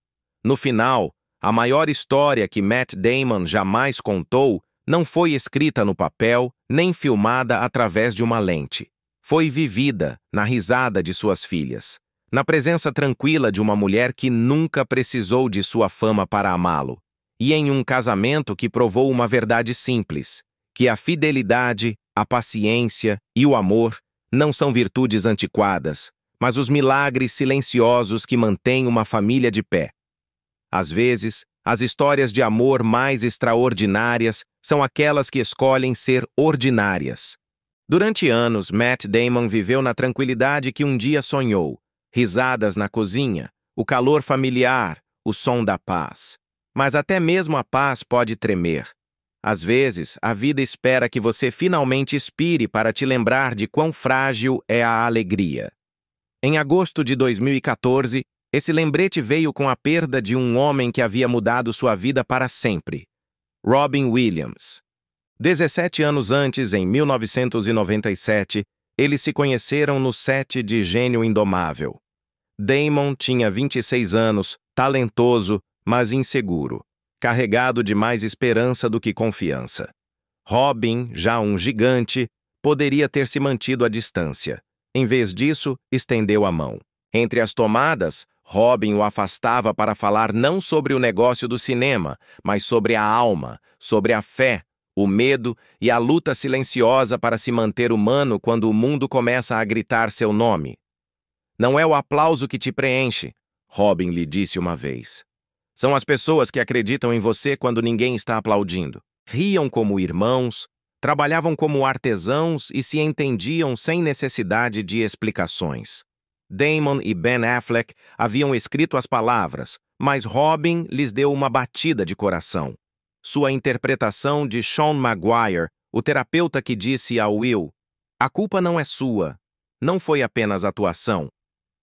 [SPEAKER 1] No final, a maior história que Matt Damon jamais contou não foi escrita no papel, nem filmada através de uma lente. Foi vivida na risada de suas filhas, na presença tranquila de uma mulher que nunca precisou de sua fama para amá-lo, e em um casamento que provou uma verdade simples, que a fidelidade, a paciência e o amor não são virtudes antiquadas, mas os milagres silenciosos que mantêm uma família de pé. Às vezes, as histórias de amor mais extraordinárias são aquelas que escolhem ser ordinárias. Durante anos, Matt Damon viveu na tranquilidade que um dia sonhou. Risadas na cozinha, o calor familiar, o som da paz. Mas até mesmo a paz pode tremer. Às vezes, a vida espera que você finalmente expire para te lembrar de quão frágil é a alegria. Em agosto de 2014, esse lembrete veio com a perda de um homem que havia mudado sua vida para sempre. Robin Williams. 17 anos antes, em 1997, eles se conheceram no set de Gênio Indomável. Damon tinha 26 anos, talentoso, mas inseguro, carregado de mais esperança do que confiança. Robin, já um gigante, poderia ter se mantido à distância. Em vez disso, estendeu a mão. Entre as tomadas, Robin o afastava para falar não sobre o negócio do cinema, mas sobre a alma, sobre a fé, o medo e a luta silenciosa para se manter humano quando o mundo começa a gritar seu nome. Não é o aplauso que te preenche, Robin lhe disse uma vez. São as pessoas que acreditam em você quando ninguém está aplaudindo. Riam como irmãos, trabalhavam como artesãos e se entendiam sem necessidade de explicações. Damon e Ben Affleck haviam escrito as palavras, mas Robin lhes deu uma batida de coração. Sua interpretação de Sean Maguire, o terapeuta que disse a Will: "A culpa não é sua. Não foi apenas atuação.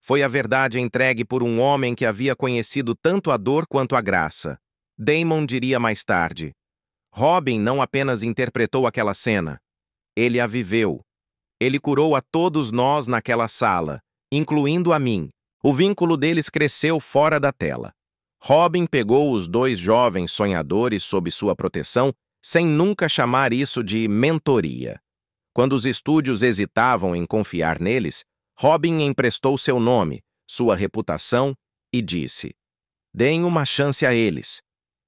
[SPEAKER 1] Foi a verdade entregue por um homem que havia conhecido tanto a dor quanto a graça." Damon diria mais tarde: "Robin não apenas interpretou aquela cena. Ele a viveu. Ele curou a todos nós naquela sala, incluindo a mim." O vínculo deles cresceu fora da tela. Robin pegou os dois jovens sonhadores sob sua proteção, sem nunca chamar isso de mentoria. Quando os estúdios hesitavam em confiar neles, Robin emprestou seu nome, sua reputação e disse: "Deem uma chance a eles."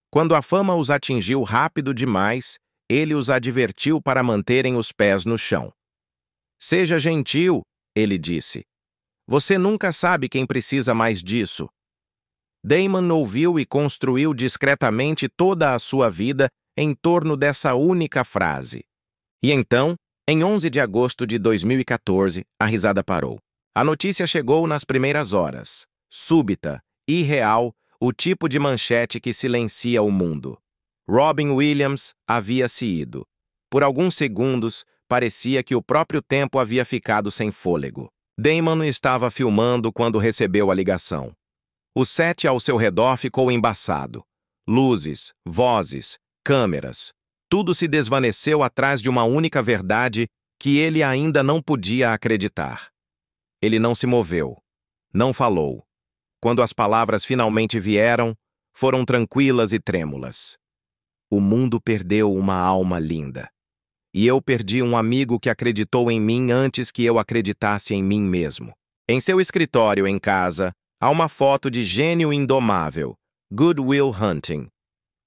[SPEAKER 1] Quando a fama os atingiu rápido demais, ele os advertiu para manterem os pés no chão. "Seja gentil", ele disse. "Você nunca sabe quem precisa mais disso." Damon ouviu e construiu discretamente toda a sua vida em torno dessa única frase. E então, em 11 de agosto de 2014, a risada parou. A notícia chegou nas primeiras horas. Súbita, irreal, o tipo de manchete que silencia o mundo. Robin Williams havia se ido. Por alguns segundos, parecia que o próprio tempo havia ficado sem fôlego. Damon estava filmando quando recebeu a ligação. O set ao seu redor ficou embaçado. Luzes, vozes, câmeras. Tudo se desvaneceu atrás de uma única verdade que ele ainda não podia acreditar. Ele não se moveu. Não falou. Quando as palavras finalmente vieram, foram tranquilas e trêmulas. "O mundo perdeu uma alma linda. E eu perdi um amigo que acreditou em mim antes que eu acreditasse em mim mesmo." Em seu escritório em casa, há uma foto de Gênio Indomável, Good Will Hunting.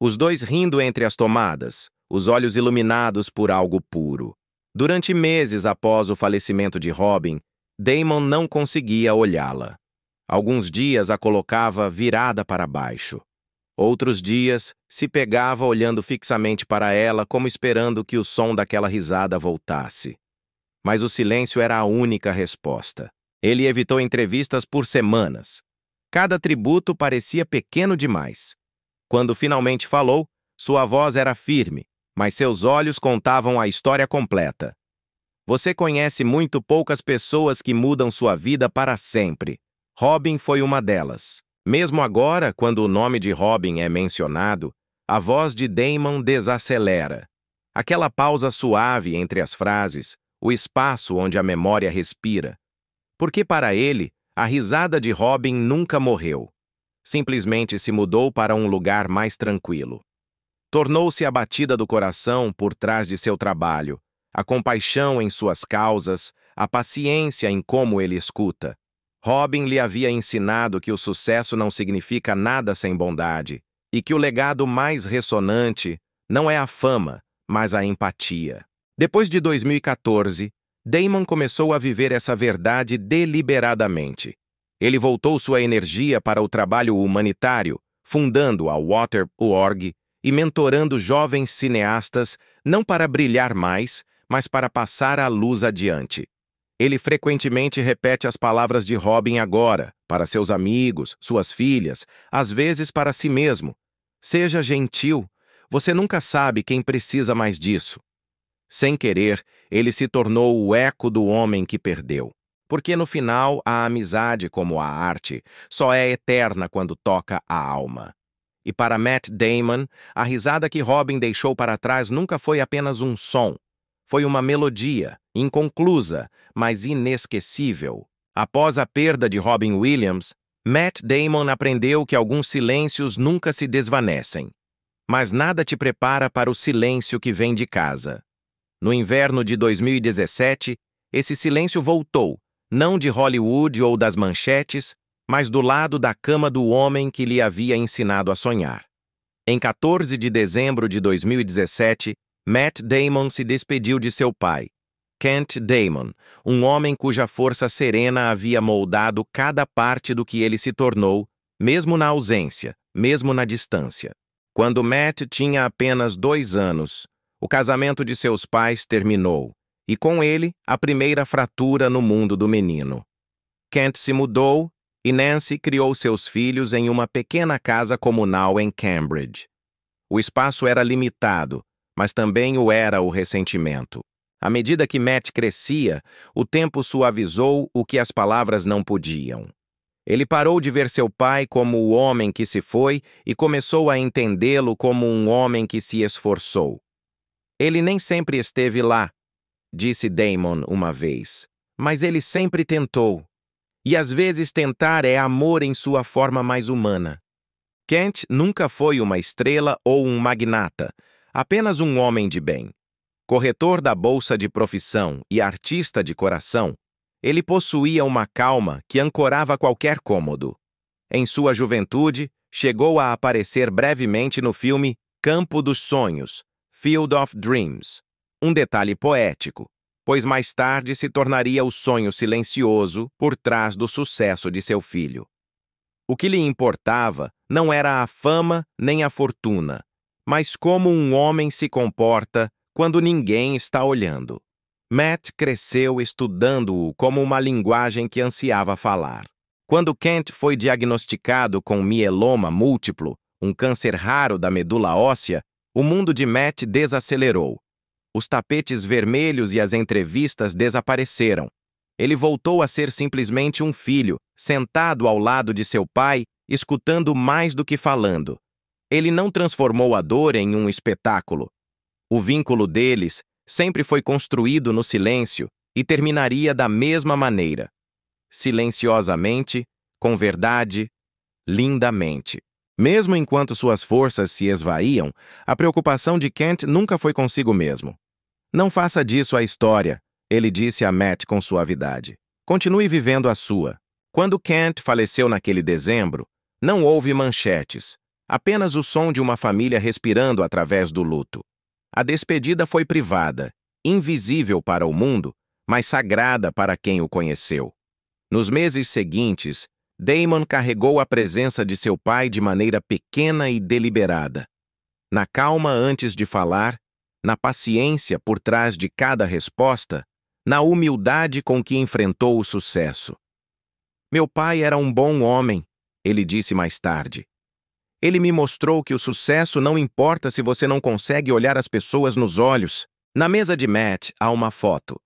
[SPEAKER 1] Os dois rindo entre as tomadas, os olhos iluminados por algo puro. Durante meses após o falecimento de Robin, Damon não conseguia olhá-la. Alguns dias a colocava virada para baixo. Outros dias, se pegava olhando fixamente para ela como esperando que o som daquela risada voltasse. Mas o silêncio era a única resposta. Ele evitou entrevistas por semanas. Cada tributo parecia pequeno demais. Quando finalmente falou, sua voz era firme, mas seus olhos contavam a história completa. "Você conhece muito poucas pessoas que mudam sua vida para sempre. Robin foi uma delas." Mesmo agora, quando o nome de Robin é mencionado, a voz de Damon desacelera. Aquela pausa suave entre as frases, o espaço onde a memória respira. Porque para ele, a risada de Robin nunca morreu. Simplesmente se mudou para um lugar mais tranquilo. Tornou-se a batida do coração por trás de seu trabalho, a compaixão em suas causas, a paciência em como ele escuta. Robin lhe havia ensinado que o sucesso não significa nada sem bondade e que o legado mais ressonante não é a fama, mas a empatia. Depois de 2014, Damon começou a viver essa verdade deliberadamente. Ele voltou sua energia para o trabalho humanitário, fundando a Water.org e mentorando jovens cineastas não para brilhar mais, mas para passar a luz adiante. Ele frequentemente repete as palavras de Robin agora, para seus amigos, suas filhas, às vezes para si mesmo. Seja gentil, você nunca sabe quem precisa mais disso. Sem querer, ele se tornou o eco do homem que perdeu. Porque no final, a amizade, como a arte, só é eterna quando toca a alma. E para Matt Damon, a risada que Robin deixou para trás nunca foi apenas um som. Foi uma melodia, inconclusa, mas inesquecível. Após a perda de Robin Williams, Matt Damon aprendeu que alguns silêncios nunca se desvanecem. Mas nada te prepara para o silêncio que vem de casa. No inverno de 2017, esse silêncio voltou, não de Hollywood ou das manchetes, mas do lado da cama do homem que lhe havia ensinado a sonhar. Em 14 de dezembro de 2017, Matt Damon se despediu de seu pai, Kent Damon, um homem cuja força serena havia moldado cada parte do que ele se tornou, mesmo na ausência, mesmo na distância. Quando Matt tinha apenas 2 anos, o casamento de seus pais terminou, e com ele, a primeira fratura no mundo do menino. Kent se mudou e Nancy criou seus filhos em uma pequena casa comunal em Cambridge. O espaço era limitado, mas também o era o ressentimento. À medida que Matt crescia, o tempo suavizou o que as palavras não podiam. Ele parou de ver seu pai como o homem que se foi e começou a entendê-lo como um homem que se esforçou. Ele nem sempre esteve lá, disse Damon uma vez, mas ele sempre tentou. E às vezes tentar é amor em sua forma mais humana. Kent nunca foi uma estrela ou um magnata, apenas um homem de bem. Corretor da bolsa de profissão e artista de coração, ele possuía uma calma que ancorava qualquer cômodo. Em sua juventude, chegou a aparecer brevemente no filme Campo dos Sonhos, Field of Dreams, um detalhe poético, pois mais tarde se tornaria o sonho silencioso por trás do sucesso de seu filho. O que lhe importava não era a fama nem a fortuna, mas como um homem se comporta quando ninguém está olhando. Matt cresceu estudando-o como uma linguagem que ansiava falar. Quando Kent foi diagnosticado com mieloma múltiplo, um câncer raro da medula óssea, o mundo de Matt desacelerou. Os tapetes vermelhos e as entrevistas desapareceram. Ele voltou a ser simplesmente um filho, sentado ao lado de seu pai, escutando mais do que falando. Ele não transformou a dor em um espetáculo. O vínculo deles sempre foi construído no silêncio e terminaria da mesma maneira. Silenciosamente, com verdade, lindamente. Mesmo enquanto suas forças se esvaíam, a preocupação de Kent nunca foi consigo mesmo. Não faça disso a história, ele disse a Matt com suavidade. Continue vivendo a sua. Quando Kent faleceu naquele dezembro, não houve manchetes, apenas o som de uma família respirando através do luto. A despedida foi privada, invisível para o mundo, mas sagrada para quem o conheceu. Nos meses seguintes, Damon carregou a presença de seu pai de maneira pequena e deliberada. Na calma antes de falar, na paciência por trás de cada resposta, na humildade com que enfrentou o sucesso. Meu pai era um bom homem, ele disse mais tarde. Ele me mostrou que o sucesso não importa se você não consegue olhar as pessoas nos olhos. Na mesa de Matt há uma foto.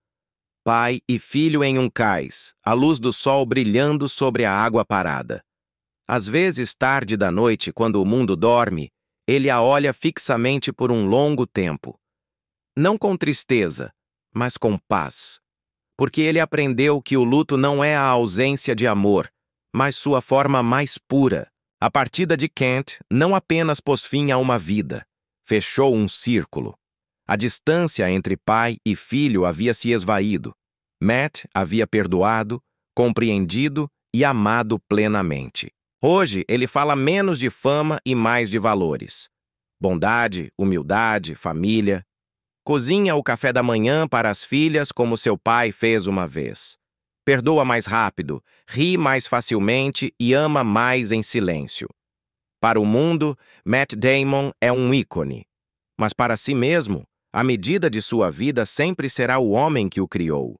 [SPEAKER 1] Pai e filho em um cais, a luz do sol brilhando sobre a água parada. Às vezes, tarde da noite, quando o mundo dorme, ele a olha fixamente por um longo tempo. Não com tristeza, mas com paz. Porque ele aprendeu que o luto não é a ausência de amor, mas sua forma mais pura. A partida de Kent não apenas pôs fim a uma vida, fechou um círculo. A distância entre pai e filho havia se esvaído. Matt havia perdoado, compreendido e amado plenamente. Hoje, ele fala menos de fama e mais de valores. Bondade, humildade, família. Cozinha o café da manhã para as filhas como seu pai fez uma vez. Perdoa mais rápido, ri mais facilmente e ama mais em silêncio. Para o mundo, Matt Damon é um ícone. Mas para si mesmo, A medida de sua vida sempre será o homem que o criou.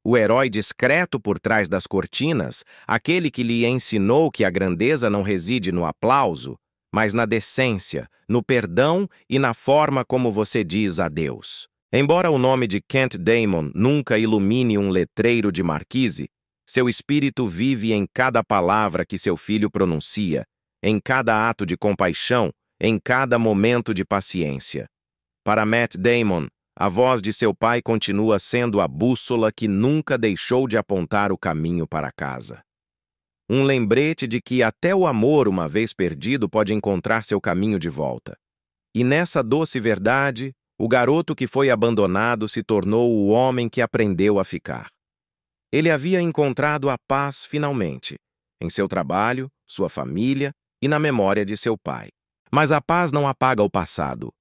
[SPEAKER 1] O herói discreto por trás das cortinas, aquele que lhe ensinou que a grandeza não reside no aplauso, mas na decência, no perdão e na forma como você diz adeus. Embora o nome de Kent Damon nunca ilumine um letreiro de marquise, seu espírito vive em cada palavra que seu filho pronuncia, em cada ato de compaixão, em cada momento de paciência. Para Matt Damon, a voz de seu pai continua sendo a bússola que nunca deixou de apontar o caminho para casa. Um lembrete de que até o amor, uma vez perdido, pode encontrar seu caminho de volta. E nessa doce verdade, o garoto que foi abandonado se tornou o homem que aprendeu a ficar. Ele havia encontrado a paz finalmente, em seu trabalho, sua família e na memória de seu pai. Mas a paz não apaga o passado.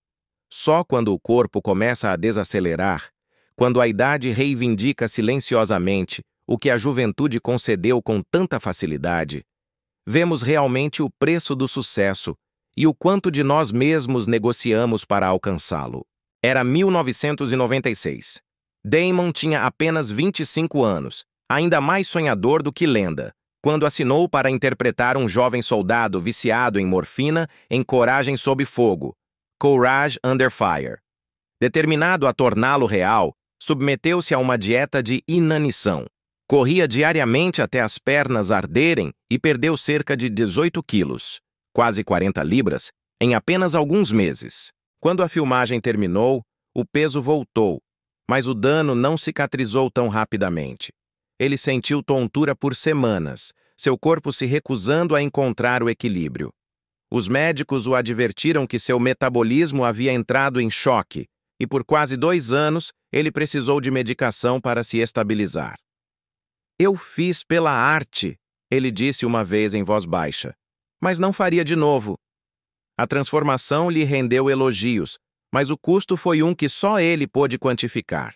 [SPEAKER 1] Só quando o corpo começa a desacelerar, quando a idade reivindica silenciosamente o que a juventude concedeu com tanta facilidade, vemos realmente o preço do sucesso e o quanto de nós mesmos negociamos para alcançá-lo. Era 1996. Damon tinha apenas 25 anos, ainda mais sonhador do que lenda, quando assinou para interpretar um jovem soldado viciado em morfina em Coragem sob Fogo, Courage Under Fire. Determinado a torná-lo real, submeteu-se a uma dieta de inanição. Corria diariamente até as pernas arderem e perdeu cerca de 18 quilos, quase 40 libras, em apenas alguns meses. Quando a filmagem terminou, o peso voltou, mas o dano não cicatrizou tão rapidamente. Ele sentiu tontura por semanas, seu corpo se recusando a encontrar o equilíbrio. Os médicos o advertiram que seu metabolismo havia entrado em choque, e por quase 2 anos ele precisou de medicação para se estabilizar. "Eu fiz pela arte", ele disse uma vez em voz baixa, "mas não faria de novo." A transformação lhe rendeu elogios, mas o custo foi um que só ele pôde quantificar.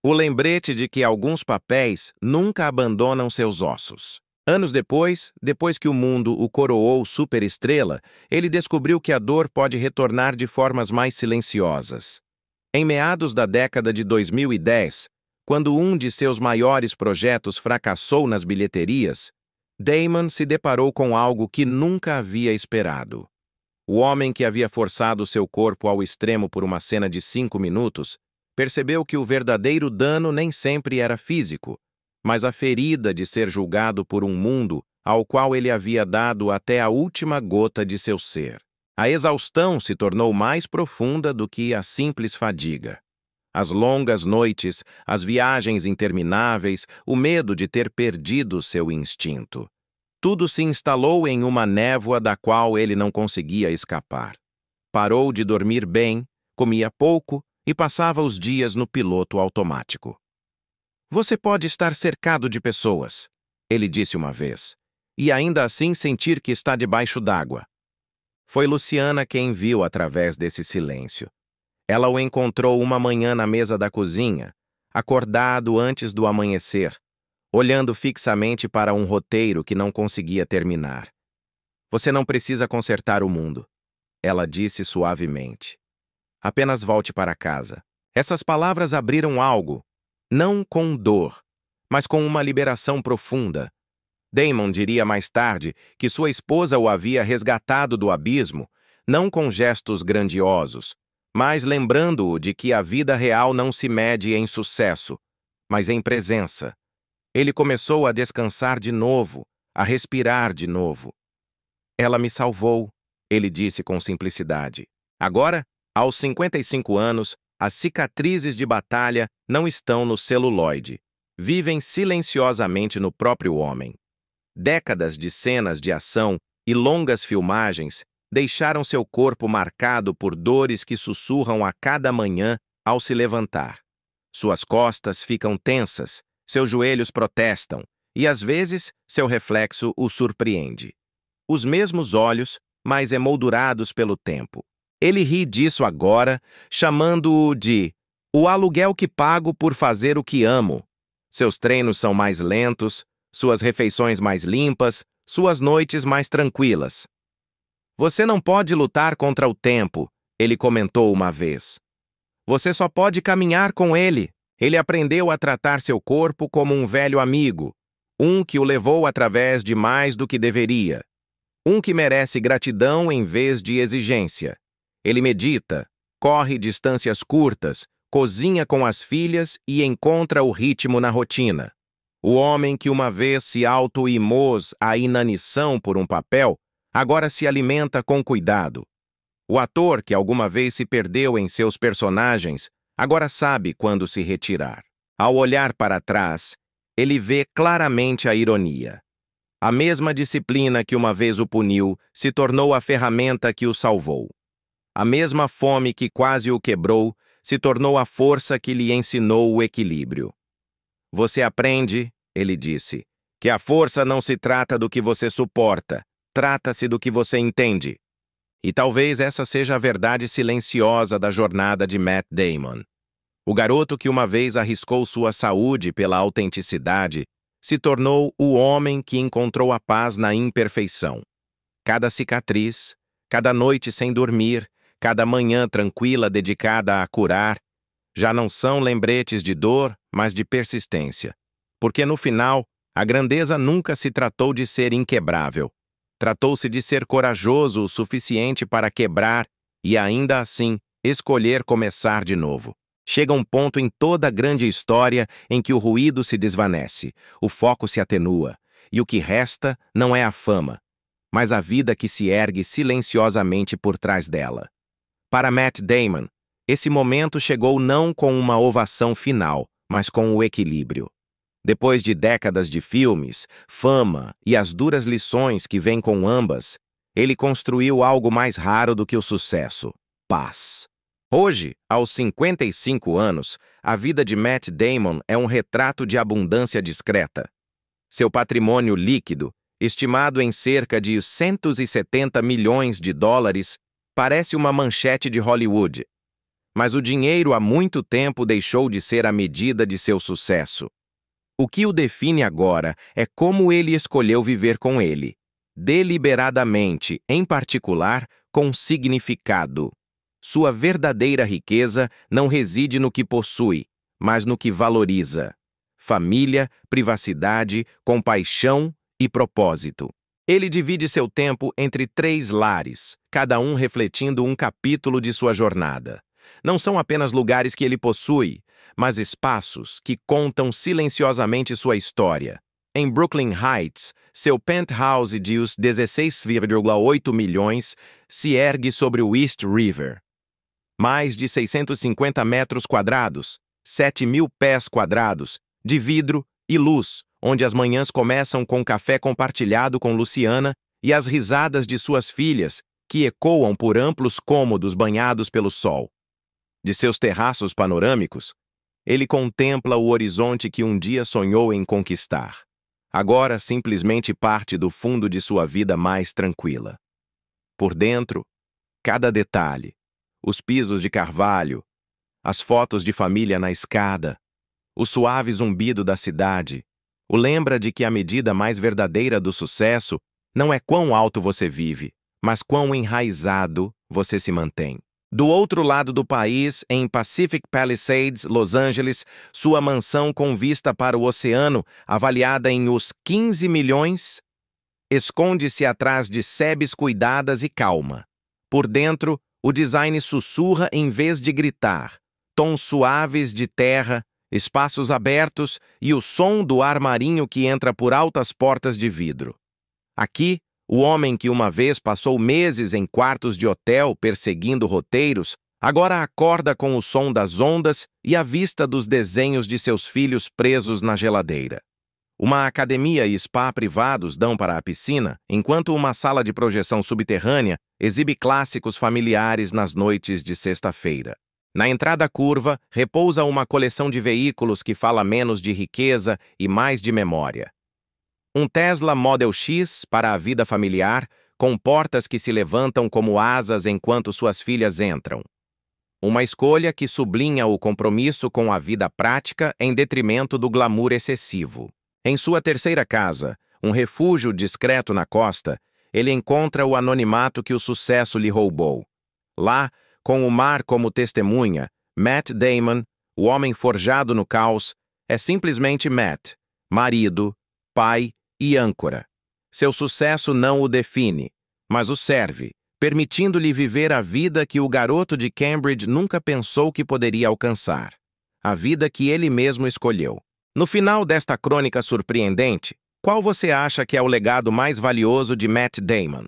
[SPEAKER 1] O lembrete de que alguns papéis nunca abandonam seus ossos. Anos depois que o mundo o coroou superestrela, ele descobriu que a dor pode retornar de formas mais silenciosas. Em meados da década de 2010, quando um de seus maiores projetos fracassou nas bilheterias, Damon se deparou com algo que nunca havia esperado. O homem que havia forçado seu corpo ao extremo por uma cena de 5 minutos percebeu que o verdadeiro dano nem sempre era físico, mas a ferida de ser julgado por um mundo ao qual ele havia dado até a última gota de seu ser. A exaustão se tornou mais profunda do que a simples fadiga. As longas noites, as viagens intermináveis, o medo de ter perdido seu instinto. Tudo se instalou em uma névoa da qual ele não conseguia escapar. Parou de dormir bem, comia pouco e passava os dias no piloto automático. "Você pode estar cercado de pessoas", ele disse uma vez, "e ainda assim sentir que está debaixo d'água." Foi Luciana quem viu através desse silêncio. Ela o encontrou uma manhã na mesa da cozinha, acordado antes do amanhecer, olhando fixamente para um roteiro que não conseguia terminar. "Você não precisa consertar o mundo", ela disse suavemente. "Apenas volte para casa." Essas palavras abriram algo, não com dor, mas com uma liberação profunda. Damon diria mais tarde que sua esposa o havia resgatado do abismo, não com gestos grandiosos, mas lembrando-o de que a vida real não se mede em sucesso, mas em presença. Ele começou a descansar de novo, a respirar de novo. "Ela me salvou", ele disse com simplicidade. Agora, aos 55 anos, as cicatrizes de batalha não estão no celuloide. Vivem silenciosamente no próprio homem. Décadas de cenas de ação e longas filmagens deixaram seu corpo marcado por dores que sussurram a cada manhã ao se levantar. Suas costas ficam tensas, seus joelhos protestam, e às vezes seu reflexo o surpreende. Os mesmos olhos, mas emoldurados pelo tempo. Ele ri disso agora, chamando-o de "o aluguel que pago por fazer o que amo." Seus treinos são mais lentos, suas refeições mais limpas, suas noites mais tranquilas. "Você não pode lutar contra o tempo", ele comentou uma vez. Você só pode caminhar com ele. Ele aprendeu a tratar seu corpo como um velho amigo, um que o levou através de mais do que deveria, um que merece gratidão em vez de exigência. Ele medita, corre distâncias curtas, cozinha com as filhas e encontra o ritmo na rotina. O homem que uma vez se auto-imôs à inanição por um papel, agora se alimenta com cuidado. O ator que alguma vez se perdeu em seus personagens, agora sabe quando se retirar. Ao olhar para trás, ele vê claramente a ironia. A mesma disciplina que uma vez o puniu se tornou a ferramenta que o salvou. A mesma fome que quase o quebrou se tornou a força que lhe ensinou o equilíbrio. Você aprende, ele disse, que a força não se trata do que você suporta, trata-se do que você entende. E talvez essa seja a verdade silenciosa da jornada de Matt Damon. O garoto que uma vez arriscou sua saúde pela autenticidade se tornou o homem que encontrou a paz na imperfeição. Cada cicatriz, cada noite sem dormir, cada manhã tranquila dedicada a curar, já não são lembretes de dor, mas de persistência. Porque no final, a grandeza nunca se tratou de ser inquebrável. Tratou-se de ser corajoso o suficiente para quebrar e, ainda assim, escolher começar de novo. Chega um ponto em toda a grande história em que o ruído se desvanece, o foco se atenua, e o que resta não é a fama, mas a vida que se ergue silenciosamente por trás dela. Para Matt Damon, esse momento chegou não com uma ovação final, mas com o equilíbrio. Depois de décadas de filmes, fama e as duras lições que vêm com ambas, ele construiu algo mais raro do que o sucesso: paz. Hoje, aos 55 anos, a vida de Matt Damon é um retrato de abundância discreta. Seu patrimônio líquido, estimado em cerca de 170 milhões de dólares, parece uma manchete de Hollywood. Mas o dinheiro há muito tempo deixou de ser a medida de seu sucesso. O que o define agora é como ele escolheu viver com ele, deliberadamente, em particular, com significado. Sua verdadeira riqueza não reside no que possui, mas no que valoriza: família, privacidade, compaixão e propósito. Ele divide seu tempo entre 3 lares, cada um refletindo um capítulo de sua jornada. Não são apenas lugares que ele possui, mas espaços que contam silenciosamente sua história. Em Brooklyn Heights, seu penthouse de os 16,8 milhões se ergue sobre o East River. Mais de 650 metros quadrados, 7.000 pés quadrados, de vidro e luz, onde as manhãs começam com café compartilhado com Luciana e as risadas de suas filhas, que ecoam por amplos cômodos banhados pelo sol. De seus terraços panorâmicos, ele contempla o horizonte que um dia sonhou em conquistar. Agora simplesmente parte do fundo de sua vida mais tranquila. Por dentro, cada detalhe, os pisos de carvalho, as fotos de família na escada, o suave zumbido da cidade, o lembra de que a medida mais verdadeira do sucesso não é quão alto você vive, mas quão enraizado você se mantém. Do outro lado do país, em Pacific Palisades, Los Angeles, sua mansão com vista para o oceano, avaliada em os 15 milhões, esconde-se atrás de sebes cuidadas e calma. Por dentro, o design sussurra em vez de gritar, tons suaves de terra, espaços abertos e o som do ar marinho que entra por altas portas de vidro. Aqui, o homem que uma vez passou meses em quartos de hotel perseguindo roteiros, agora acorda com o som das ondas e a vista dos desenhos de seus filhos presos na geladeira. Uma academia e spa privados dão para a piscina, enquanto uma sala de projeção subterrânea exibe clássicos familiares nas noites de sexta-feira. Na entrada curva, repousa uma coleção de veículos que fala menos de riqueza e mais de memória. Um Tesla Model X para a vida familiar, com portas que se levantam como asas enquanto suas filhas entram. Uma escolha que sublinha o compromisso com a vida prática em detrimento do glamour excessivo. Em sua terceira casa, um refúgio discreto na costa, ele encontra o anonimato que o sucesso lhe roubou. Lá, com o mar como testemunha, Matt Damon, o homem forjado no caos, é simplesmente Matt, marido, pai e âncora. Seu sucesso não o define, mas o serve, permitindo-lhe viver a vida que o garoto de Cambridge nunca pensou que poderia alcançar. A vida que ele mesmo escolheu. No final desta crônica surpreendente, qual você acha que é o legado mais valioso de Matt Damon?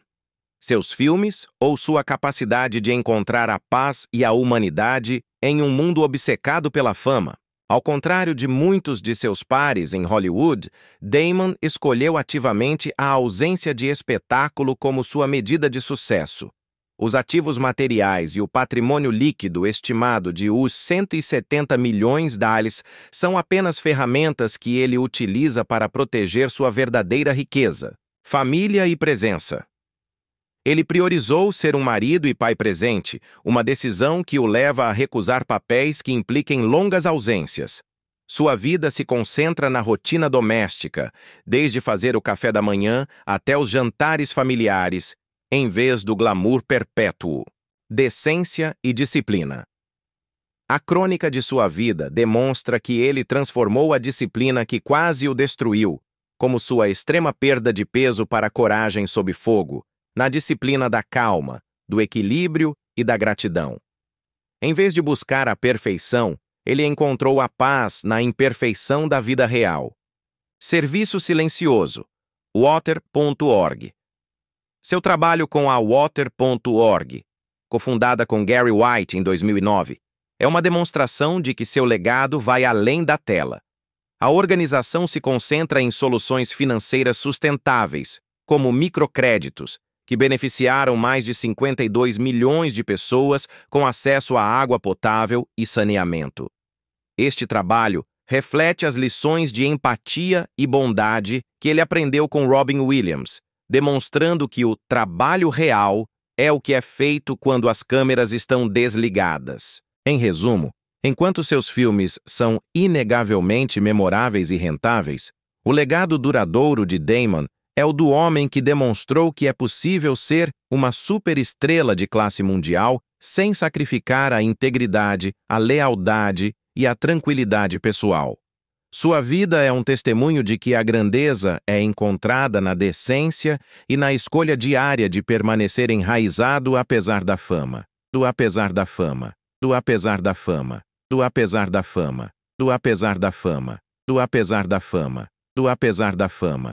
[SPEAKER 1] Seus filmes ou sua capacidade de encontrar a paz e a humanidade em um mundo obcecado pela fama? Ao contrário de muitos de seus pares em Hollywood, Damon escolheu ativamente a ausência de espetáculo como sua medida de sucesso. Os ativos materiais e o patrimônio líquido estimado de US$ 170 milhões são apenas ferramentas que ele utiliza para proteger sua verdadeira riqueza, família e presença. Ele priorizou ser um marido e pai presente, uma decisão que o leva a recusar papéis que impliquem longas ausências. Sua vida se concentra na rotina doméstica, desde fazer o café da manhã até os jantares familiares, em vez do glamour perpétuo. Decência e disciplina. A crônica de sua vida demonstra que ele transformou a disciplina que quase o destruiu, como sua extrema perda de peso para a coragem sob fogo, na disciplina da calma, do equilíbrio e da gratidão. Em vez de buscar a perfeição, ele encontrou a paz na imperfeição da vida real. Serviço silencioso. Water.org. Seu trabalho com a Water.org, cofundada com Gary White em 2009, é uma demonstração de que seu legado vai além da tela. A organização se concentra em soluções financeiras sustentáveis, como microcréditos, que beneficiaram mais de 52 milhões de pessoas com acesso à água potável e saneamento. Este trabalho reflete as lições de empatia e bondade que ele aprendeu com Robin Williams, demonstrando que o trabalho real é o que é feito quando as câmeras estão desligadas. Em resumo, enquanto seus filmes são inegavelmente memoráveis e rentáveis, o legado duradouro de Damon é o do homem que demonstrou que é possível ser uma superestrela de classe mundial sem sacrificar a integridade, a lealdade e a tranquilidade pessoal. Sua vida é um testemunho de que a grandeza é encontrada na decência e na escolha diária de permanecer enraizado apesar da fama, do apesar da fama, do apesar da fama, do apesar da fama, do apesar da fama, do apesar da fama, do apesar da fama.